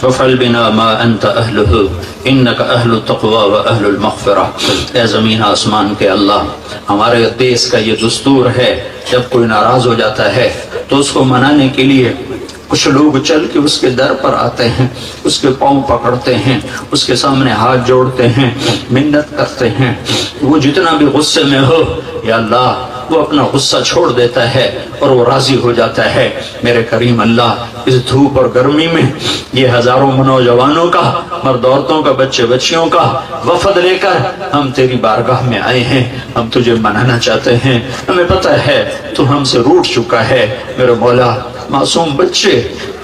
وفعل بنا ما انت اہلہ انک اہل التقوی و اہل المغفرہ۔ اے زمین آسمان کے اللہ، ہمارے دیس کا یہ دستور ہے، جب کوئی ناراض ہو جاتا ہے تو اس کو منانے کے لیے کچھ لوگ چل کے اس کے در پر آتے ہیں، اس کے پاؤں پکڑتے ہیں، اس کے سامنے ہاتھ جوڑتے ہیں، منت کرتے ہیں۔ وہ جتنا بھی غصے میں ہو، یا اللہ وہ اپنا غصہ چھوڑ دیتا ہے اور وہ راضی ہو جاتا ہے۔ میرے کریم اللہ، اس دھوپ اور گرمی میں یہ ہزاروں نوجوانوں کا، مرد عورتوں کا، بچے بچیوں کا وفد لے کر ہم تیری بارگاہ میں آئے ہیں، ہم تجھے منانا چاہتے ہیں۔ ہمیں پتہ ہے تو ہم سے روٹھ چکا ہے میرے مولا۔ معصوم بچے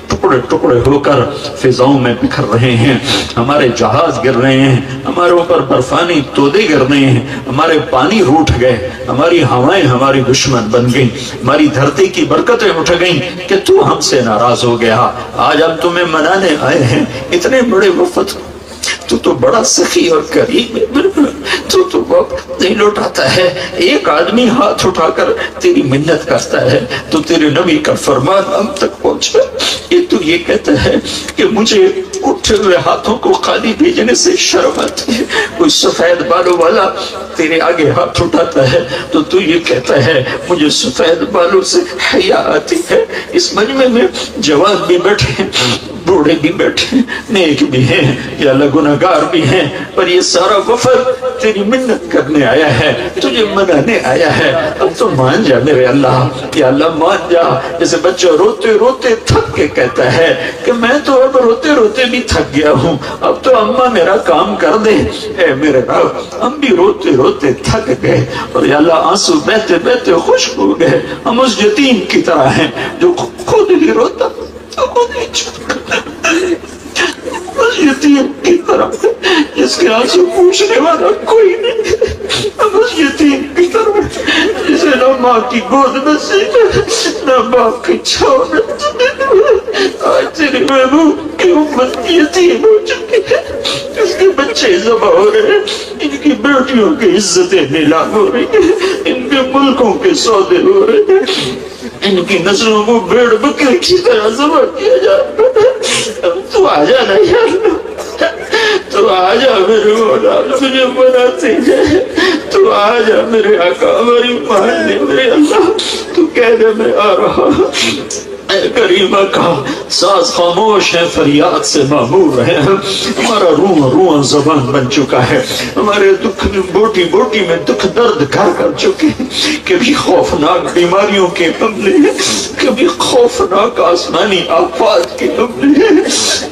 ٹکڑے ٹکڑے ہو کر فضاؤں میں بکھر رہے ہیں، ہمارے جہاز گر رہے ہیں، ہمارے اوپر برفانی تودے گر رہے ہیں، ہمارے پانی روٹھ گئے، ہماری ہوائیں ہماری دشمن بن گئیں، ہماری دھرتی کی برکتیں اٹھ گئیں کہ تو ہم سے ناراض ہو گیا۔ آج ہم تمہیں منانے آئے ہیں، اتنے بڑے وفد، تو بڑا سخی اور کریم ہے، تو وقت نہیں لوٹاتا ہے۔ ایک آدمی ہاتھ اٹھا کر تیری منت کرتا ہے تو تیرے نبی کا فرمان ہم تک پہنچا۔ تو یہ کہتا ہے کہ مجھے اٹھے ہوئے ہاتھوں کو خالی بھیجنے سے شرم آتی ہے۔ کوئی سفید بالوں والا تیرے آگے ہاتھ اٹھاتا ہے تو یہ کہتا ہے مجھے سفید بالوں سے حیا آتی ہے۔ اس مجمع میں جوان بھی بیٹھے ہیں، بوڑھے بھی بیٹھے ہیں، نیک بھی ہیں، یا اللہ گناہگار بھی ہیں، پر یہ سارا وفد تیری منت کرنے آیا ہے، تجھے منانے آیا ہے۔ اب تو مان جا میرے اللہ، یا اللہ مان جا۔ جیسے بچہ روتے روتے تھک کے کہتا ہے کہ میں تو اب روتے روتے بھی تھک گیا ہوں، اب تو اماں میرا کام کر دے۔ اے میرے رب، ہم بھی روتے روتے تھک گئے اور یا اللہ آنسو بہتے بہتے خشک ہو گئے۔ ہم اس یتیم کی طرح ہیں جو خود ہی روتا خود ہی چھوڑتا، اس یتیم کی طرح جس کے آنسو پوچھنے والا کوئی نہیں، ہم اس یتیم کی طرح جسے نہ ماں کی گود نصیب ہے نہ باپ کی چھاؤں نصیب ہے۔ آج تیری محبوب کی امت یتیم ہو چکی ہے، اس کے بچے ذبح ہو رہے ہیں، ان کی بیٹیوں کی عزتیں نیلام ہو رہی ہیں، ان کے ملکوں کے سودے ہو رہے ہیں، ان کی نسلوں کو بھیڑ بکری کی طرح ذبح کیا جا رہا ہے۔ تو آ جا نا یا اللہ، تو آ جا میرے مولا، تجھے مناتے ہیں، تو آ جا میرے آقا، ہماری مان لے میرے اللہ، تو کہہ دے میں آ رہا۔ اے کریمہ کا ساز خاموش ہے، فریاد سے معمور ہے، ہمارا روح زبان بن چکا ہے، ہمارے دکھ بوٹی بوٹی میں دکھ درد گھر کر چکے ہیں۔ کبھی خوفناک بیماریوں کے حملے ہیں، کبھی خوفناک آسمانی آفات کے حملے ہیں،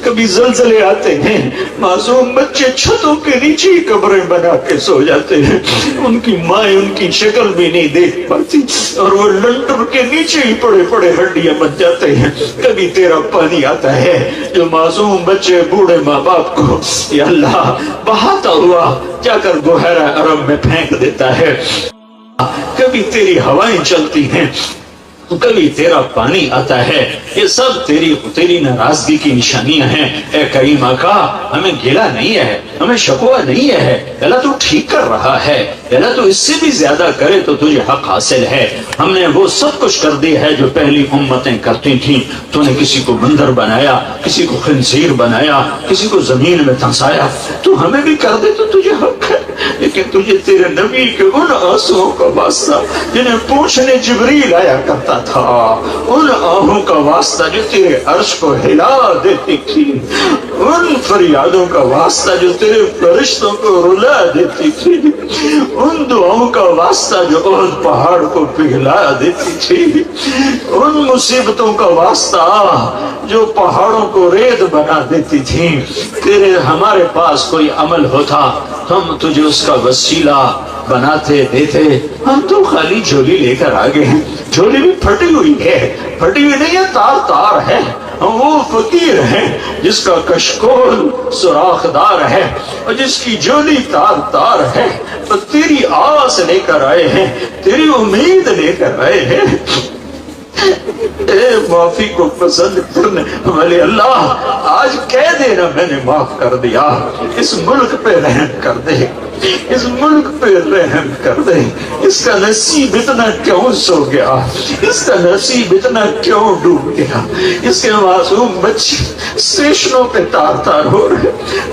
کبھی زلزلے آتے ہیں، معصوم بچے چھتوں کے نیچے ہی قبریں بنا کے سو جاتے ہیں، ان کی مائیں ان کی شکل بھی نہیں دیکھ پاتی اور وہ لنٹر کے نیچے ہی پڑے پڑے ہڈیاں بن جاتے ہیں۔ کبھی تیرا پانی آتا ہے جو معصوم بچے بوڑھے ماں باپ کو یا اللہ بہاتا ہوا جا کر بحیرہ عرب میں پھینک دیتا ہے۔ کبھی تیری ہوائیں چلتی ہیں، کبھی تیرا پانی آتا ہے، یہ سب تیری ناراضگی کی نشانیاں ہیں۔ اے کریم آقا، ہمیں گلہ نہیں ہے، ہمیں شکوہ نہیں ہے، اللہ تو ٹھیک کر رہا ہے، اللہ تو اس سے بھی زیادہ کرے تو تجھے حق حاصل ہے۔ ہم نے وہ سب کچھ کر دی ہے جو پہلی امتیں کرتی تھیں، تو نے کسی کو بندر بنایا، کسی کو خنزیر بنایا، کسی کو زمین میں دھنسایا، تو ہمیں بھی کر دے تو تجھے حق ہے۔ لیکن تجھے تیرے نبی کے ان آنسوؤں کا واسطہ جنہیں پوچھنے جبریل آیا کرتا تھا، ان آہوں کا واسطہ جو تیرے عرش کو ہلا دیتی تھی، ان فریادوں کا واسطہ جو تیرے فرشتوں کو رلا دیتی تھی، ان دعاؤں کا واسطہ جو احد پہاڑ کو پگھلا دیتی تھی، ان مصیبتوں کا واسطہ جو پہاڑوں کو ریت بنا دیتی تھی۔ تیرے ہمارے پاس کوئی عمل ہوتا ہم تجھے اس کا وسیلہ بناتے دیتے، ہم تو خالی جھولی لے کر آگے ہیں، جھولی بھی پھٹی ہوئی ہے، پھٹی ہوئی نہیں ہے، تار تار ہے۔ ہم وہ فقیر ہیں جس کا کشکول سوراخ دار ہے اور جس کی جھولی تار تار ہے، تو تیری آس لے کر آئے ہیں، تیری امید لے کر آئے ہیں۔ معافی کو پسند کرنے والے اللہ، آج کہہ دینا میں نے معاف کر دیا، اس ملک پہ رحم کر دے، اس ملک پہ رحم کر دے، اس کا نصیب اتنا کیوں سو گیا، اس کا نصیب اتنا کیوں ڈوب گیا، اس کے معصوم بچے اسٹیشنوں پہ تار تار ہو رہے،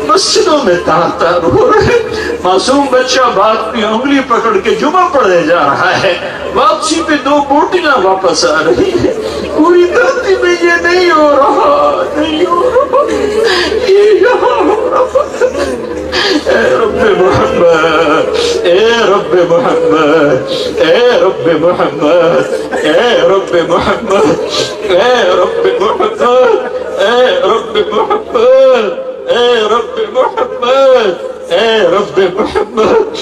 مسجدوں میں تار تار ہو رہے، معصوم بچہ بات پہ انگلی پکڑ کے جمعہ پڑھنے جا رہا ہے، واپسی پہ 2 بوٹیاں واپس آ رہی ہے، پوری دھرتی میں یہ نہیں ہو رہا، نہیں ہو رہا، یہ یہاں ہو رہا۔ اے رب محمد، اے رب محمد، اے رب محمد، اے رب محمد، اے رب محمد، اے رب محمد، اے رب محمد، اے رب محمد،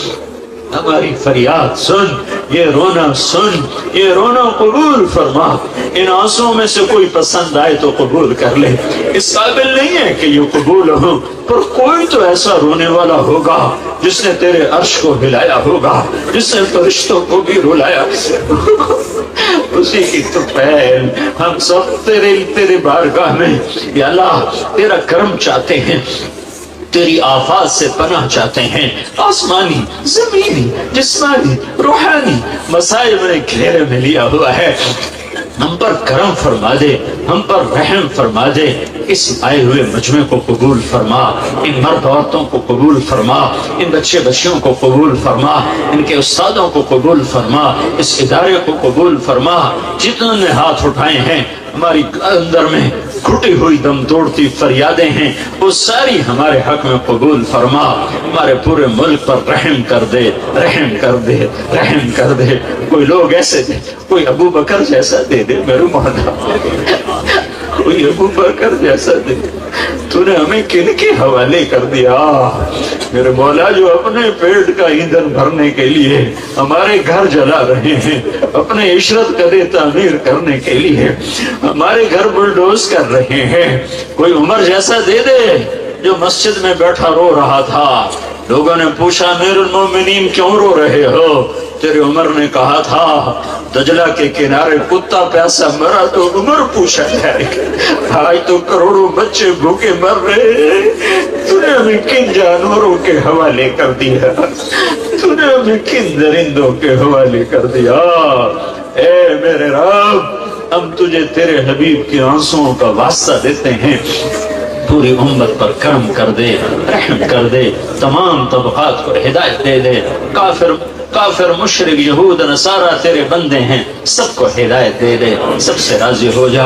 ہماری فریاد سن، یہ رونا سن، یہ رونا قبول فرما، ان آنسوں میں سے کوئی پسند آئے تو قبول کر لے، اس قابل نہیں ہے کہ یہ قبول ہو، پر کوئی تو ایسا رونے والا ہوگا جس نے تیرے عرش کو ہلایا ہوگا، جس نے فرشتوں کو بھی رلایا، اسی کی تو پہل ہم سب تیرے بارگاہ میں یا اللہ تیرا کرم چاہتے ہیں، تیری آفات سے پناہ چاہتے ہیں، آسمانی، زمینی، جسمانی، روحانی مسائل نے گھیرے میں لیا ہوا ہے، ہم پر کرم فرما دے، ہم پر رحم فرما دے، اس آئے ہوئے مجمع کو قبول فرما، ان مرد عورتوں کو قبول فرما، ان بچے بچیوں کو قبول فرما، ان کے استادوں کو قبول فرما، اس ادارے کو قبول فرما، جتنوں نے ہاتھ اٹھائے ہیں، ہماری اندر میں گھٹی ہوئی دم توڑتی فریادیں ہیں، وہ ساری ہمارے حق میں قبول فرما، ہمارے پورے ملک پر رحم کر دے، رحم کر دے، رحم کر دے، کوئی لوگ ایسے دے، کوئی ابو بکر جیسا دے دے میرے مولا، کوئی ابو بکر جیسا دے، تو نے ہمیں کن کے حوالے کر دیا میرے مولا، جو اپنے پیٹ کا ایندھن بھرنے کے لیے ہمارے گھر جلا رہے ہیں، اپنے عشرت قدے تعمیر کرنے کے لیے ہمارے گھر بلڈوز کر رہے ہیں، کوئی عمر جیسا دے دے جو مسجد میں بیٹھا رو رہا تھا، لوگوں نے پوچھا امیر المومنین کیوں رو رہے ہو، تیرے عمر نے کہا تھا دجلہ کے کنارے کتا پیاسا مرا تو عمر پوچھا جائے گا، آج تو کروڑوں بچے بھوکے مر رہے، تو نے ہمیں کن جانوروں کے حوالے کر دیا، تو نے ہمیں کن درندوں کے حوالے کر دیا، اے میرے رب ہم تجھے تیرے حبیب کی آنسوؤں کا واسطہ دیتے ہیں، پوری امت پر کرم کر دے، رحم کر دے، تمام طبقات کو ہدایت دے دے، کافر مشرک یہود نصارہ تیرے بندے ہیں، سب کو ہدایت دے دے، سب سے راضی ہو جا،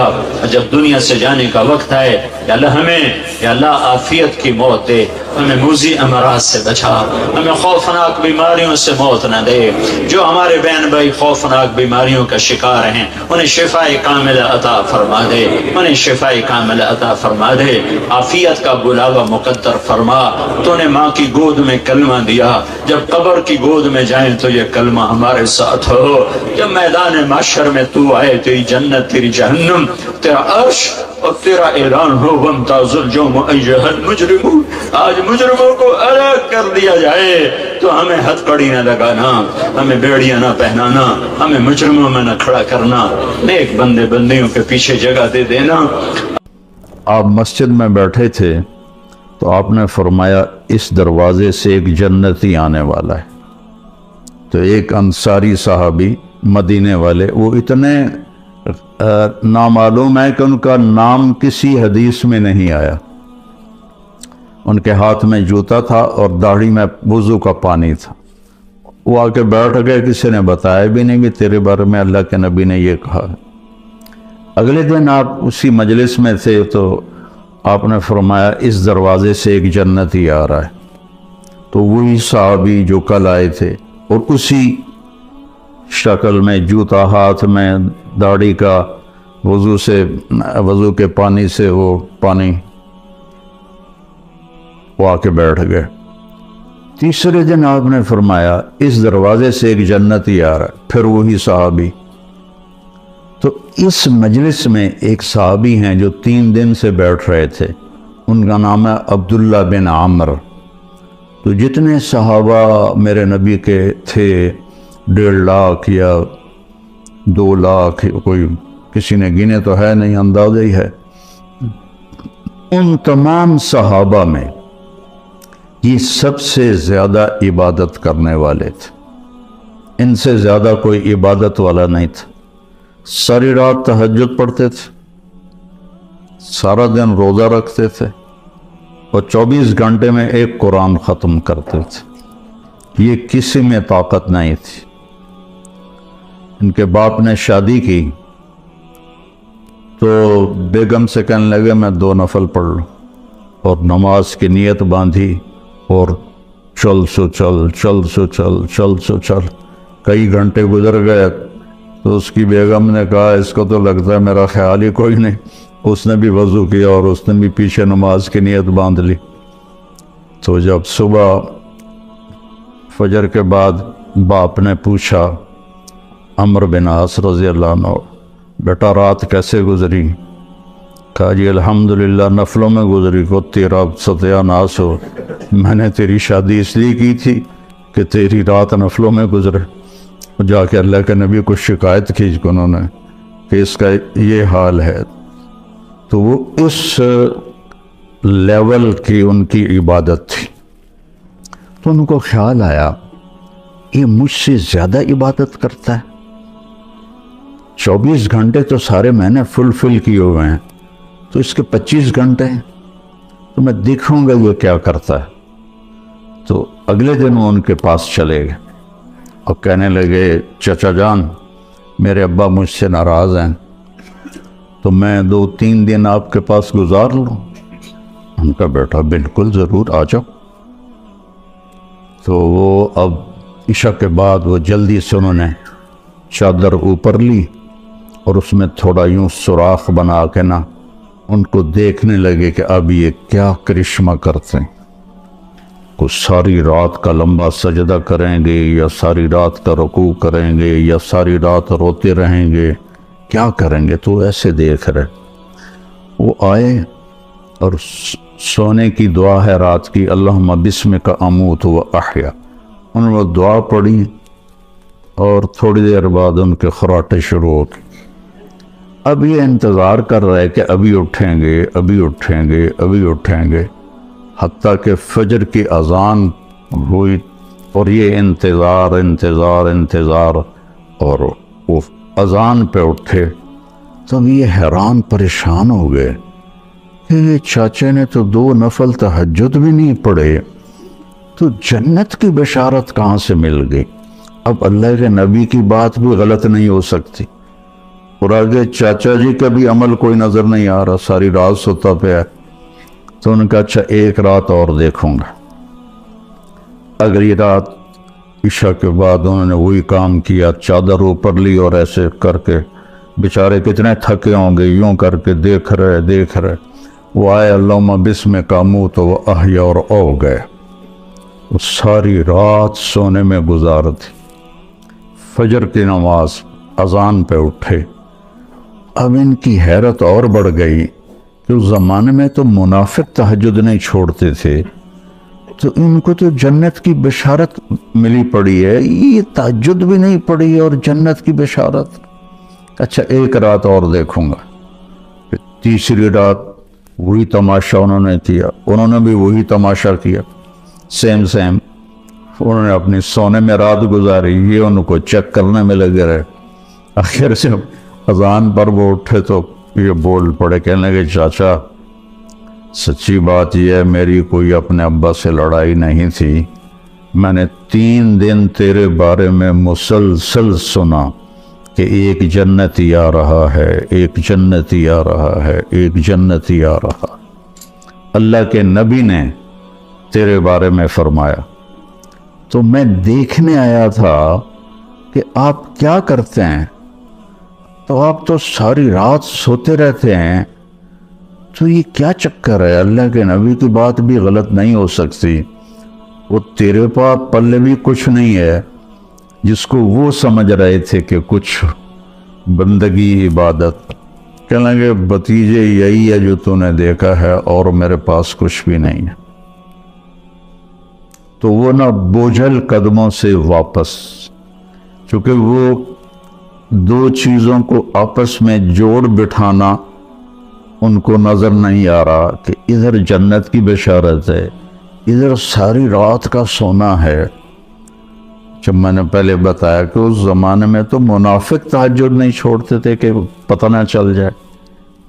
جب دنیا سے جانے کا وقت آئے یا اللہ ہمیں یا اللہ عافیت کی موت دے، ہمیں موذی امراض سے بچا، ہمیں خوفناک بیماریوں سے موت نہ دے، جو ہمارے بہن بھائی خوفناک بیماریوں کا شکار ہیں انہیں شفاء کامل عطا فرما دے، انہیں شفاء کامل عطا فرما دے، عافیت کا بلاوا مقدر فرما، تو نے ماں کی گود میں کلمہ دیا، جب قبر کی گود میں جائیں تو یہ کلمہ ہمارے ساتھ ہو، جب میدان محشر میں تو آئے تیری جنت تیری جہنم تیرا عرش اور تیرا اعلان ہو وامتاز اليوم ایھا المجرمون، آج مجرموں کو الگ کر دیا جائے، تو ہمیں ہتھ کڑی نہ لگانا، ہمیں بیڑیاں نہ پہنانا، ہمیں مجرموں میں نہ کھڑا کرنا، نیک بندے بندیوں کے پیچھے جگہ دے دینا۔ آپ مسجد میں بیٹھے تھے تو آپ نے فرمایا اس دروازے سے ایک جنتی آنے والا ہے، تو ایک انصاری صحابی مدینے والے، وہ اتنے نامعلوم ہے کہ ان کا نام کسی حدیث میں نہیں آیا، ان کے ہاتھ میں جوتا تھا اور داڑھی میں وضو کا پانی تھا، وہ آ کے بیٹھ گئے، کسی نے بتایا بھی نہیں کہ تیرے بارے میں اللہ کے نبی نے یہ کہا۔ اگلے دن آپ اسی مجلس میں تھے تو آپ نے فرمایا اس دروازے سے ایک جنتی آ رہا ہے، تو وہی صحابی جو کل آئے تھے اور اسی شکل میں جوتا ہاتھ میں داڑھی کا وضو کے پانی سے وہ آ کے بیٹھ گئے۔ تیسرے دن آپ نے فرمایا اس دروازے سے ایک جنتی آ رہا ہے، پھر وہی صحابی۔ تو اس مجلس میں ایک صحابی ہیں جو 3 دن سے بیٹھ رہے تھے، ان کا نام ہے عبداللہ بن عامر۔ تو جتنے صحابہ میرے نبی کے تھے 1.5 لاکھ یا 2 لاکھ، کوئی کسی نے گنے تو ہے نہیں، اندازہ ہی ہے۔ ان تمام صحابہ میں یہ سب سے زیادہ عبادت کرنے والے تھے، ان سے زیادہ کوئی عبادت والا نہیں تھا۔ ساری رات تہجد پڑھتے تھے، سارا دن روزہ رکھتے تھے، اور 24 گھنٹے میں ایک قرآن ختم کرتے تھے۔ یہ کسی میں طاقت نہیں تھی۔ ان کے باپ نے شادی کی تو بیگم سے کہنے لگے میں 2 نفل پڑھ لوں، اور نماز کی نیت باندھی، اور چل سو چل چل سو چل چل سو چل۔ کئی گھنٹے گزر گئے تو اس کی بیگم نے کہا اس کو تو لگتا ہے میرا خیال ہی کوئی نہیں۔ اس نے بھی وضو کیا اور اس نے بھی پیچھے نماز کی نیت باندھ لی۔ تو جب صبح فجر کے بعد باپ نے پوچھا عمرو بن عاص رضی اللہ عنہ، بیٹا رات کیسے گزری؟ کہا جی الحمدللہ نفلوں میں گزری، کو تیرا ستیہ ناس ہو، میں نے تیری شادی اس لیے کی تھی کہ تیری رات نفلوں میں گزرے۔ جا کے اللہ کے نبی کو شکایت کی انہوں نے کہ اس کا یہ حال ہے۔ تو وہ اس لیول کی ان کی عبادت تھی۔ تو ان کو خیال آیا یہ مجھ سے زیادہ عبادت کرتا ہے، 24 گھنٹے تو سارے میں نے فل کیے ہوئے ہیں، تو اس کے 25 گھنٹے ہیں، تو میں دیکھوں گا یہ کیا کرتا ہے۔ تو اگلے دن وہ ان کے پاس چلے گئے اور کہنے لگے چچا جان میرے ابا مجھ سے ناراض ہیں، تو میں 2-3 دن آپ کے پاس گزار لوں؟ ان کا بیٹا بالکل ضرور آ جاؤ۔ تو وہ اب عشاء کے بعد وہ جلدی سے انہوں نے چادر اوپر لی اور اس میں تھوڑا یوں سوراخ بنا کے نا ان کو دیکھنے لگے کہ اب یہ کیا کرشمہ کرتے ہیں، کچھ ساری رات کا لمبا سجدہ کریں گے یا ساری رات کا رکوع کریں گے یا ساری رات روتے رہیں گے، کیا کریں گے؟ تو ایسے دیکھ رہے۔ وہ آئے اور سونے کی دعا ہے رات کی، اللہم بسمک اموت و احیا، انہوں نے دعا پڑھی اور تھوڑی دیر بعد ان کے خراٹے شروع ہو گئے۔ اب یہ انتظار کر رہے کہ ابھی اٹھیں گے ابھی اٹھیں گے ابھی اٹھیں گے، حتیٰ کہ فجر کی اذان ہوئی اور یہ انتظار انتظار انتظار، اور وہ اذان پہ اٹھے تو یہ حیران پریشان ہو گئے کہ یہ چاچے نے تو 2 نفل تہجد بھی نہیں پڑھے، تو جنت کی بشارت کہاں سے مل گئی؟ اب اللہ کے نبی کی بات بھی غلط نہیں ہو سکتی، اور آگے چاچا جی کا بھی عمل کوئی نظر نہیں آ رہا، ساری رات سوتا پہ ہے۔ تو ان کا اچھا ایک رات اور دیکھوں گا۔ اگلی رات عشاء کے بعد انہوں نے وہی کام کیا، چادر اوپر لی اور ایسے کر کے بیچارے کتنے تھکے ہوں گے، یوں کر کے دیکھ رہے۔ وہ آئے اللہم بسمک اموت و احیا اور او گئے۔ وہ ساری رات سونے میں گزار دی، فجر کی نماز اذان پہ اٹھے۔ اب ان کی حیرت اور بڑھ گئی کہ اس زمانے میں تو منافق تہجد نہیں چھوڑتے تھے، تو ان کو تو جنت کی بشارت ملی پڑی ہے، یہ تہجد بھی نہیں پڑی اور جنت کی بشارت۔ اچھا ایک رات اور دیکھوں گا۔ پھر تیسری رات وہی تماشا انہوں نے کیا، انہوں نے بھی وہی تماشا کیا، سیم انہوں نے اپنی سونے میں رات گزاری، یہ ان کو چیک کرنے میں لگے رہے۔ آخر سے اذان پر وہ اٹھے تو یہ بول پڑے، کہنے لگے چاچا سچی بات یہ ہے میری کوئی اپنے ابا سے لڑائی نہیں تھی، میں نے 3 دن تیرے بارے میں مسلسل سنا کہ ایک جنتی آ رہا ہے، ایک جنتی آ رہا ہے، ایک جنتی آ رہا۔ اللہ کے نبی نے تیرے بارے میں فرمایا، تو میں دیکھنے آیا تھا کہ آپ کیا کرتے ہیں، تو آپ تو ساری رات سوتے رہتے ہیں، تو یہ کیا چکر ہے؟ اللہ کے نبی کی بات بھی غلط نہیں ہو سکتی، وہ تیرے پاس پلے بھی کچھ نہیں ہے، جس کو وہ سمجھ رہے تھے کہ کچھ بندگی عبادت۔ کہنے لگے بتیجے یہی ہے جو تو نے دیکھا ہے اور میرے پاس کچھ بھی نہیں ہے۔ تو وہ نہ بوجھل قدموں سے واپس، چونکہ وہ دو چیزوں کو آپس میں جوڑ بٹھانا ان کو نظر نہیں آ رہا کہ ادھر جنت کی بشارت ہے، ادھر ساری رات کا سونا ہے۔ جب میں نے پہلے بتایا کہ اس زمانے میں تو منافق تہجد نہیں چھوڑتے تھے کہ پتہ نہ چل جائے،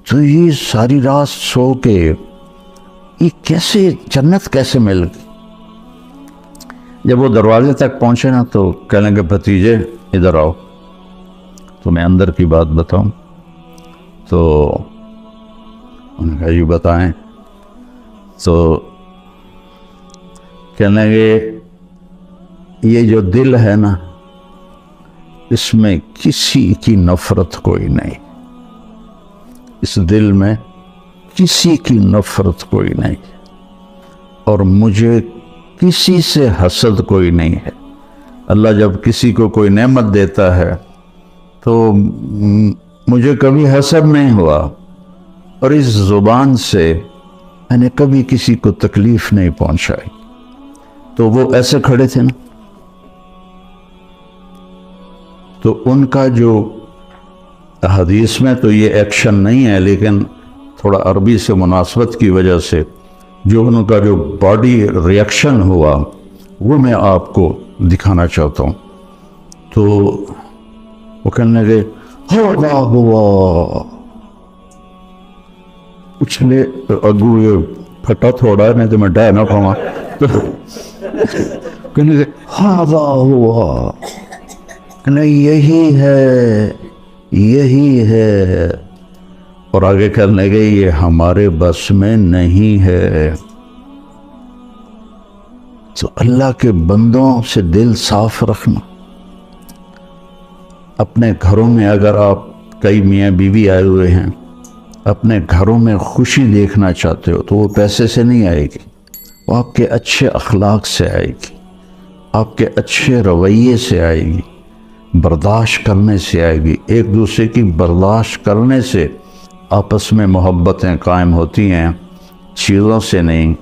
تو یہ ساری رات سو کے یہ کیسے جنت کیسے مل گئی؟ جب وہ دروازے تک پہنچے نا تو کہنے لگے بھتیجے ادھر آؤ تو میں اندر کی بات بتاؤں۔ تو انہوں نے کہا یہ بتائیں۔ تو کہنے لگے یہ جو دل ہے نا اس میں کسی کی نفرت کوئی نہیں، اس دل میں کسی کی نفرت کوئی نہیں، اور مجھے کسی سے حسد کوئی نہیں ہے۔ اللہ جب کسی کو کوئی نعمت دیتا ہے تو مجھے کبھی حسد نہیں ہوا، اور اس زبان سے میں نے کبھی کسی کو تکلیف نہیں پہنچائی۔ تو وہ ایسے کھڑے تھے نا، تو ان کا جو حدیث میں تو یہ ایکشن نہیں ہے، لیکن تھوڑا عربی سے مناسبت کی وجہ سے جو ان کا جو باڈی ریئیکشن ہوا وہ میں آپ کو دکھانا چاہتا ہوں۔ تو وہ کہنے لگے ہوا ہوا اچھلے اگو یہ پھٹا تھوڑا ہے نہیں تو میں ڈہ نہ پاؤں، تو کہنے لگے ہوا ہوا، نہیں یہی ہے یہی ہے، اور آگے کرنے گئے یہ ہمارے بس میں نہیں ہے۔ تو اللہ کے بندوں سے دل صاف رکھنا۔ اپنے گھروں میں اگر آپ کئی میاں بیوی آئے ہوئے ہیں، اپنے گھروں میں خوشی دیکھنا چاہتے ہو تو وہ پیسے سے نہیں آئے گی، وہ آپ کے اچھے اخلاق سے آئے گی، آپ کے اچھے رویے سے آئے گی، برداشت کرنے سے آئے گی۔ ایک دوسرے کی برداشت کرنے سے آپس میں محبتیں قائم ہوتی ہیں، چیزوں سے نہیں۔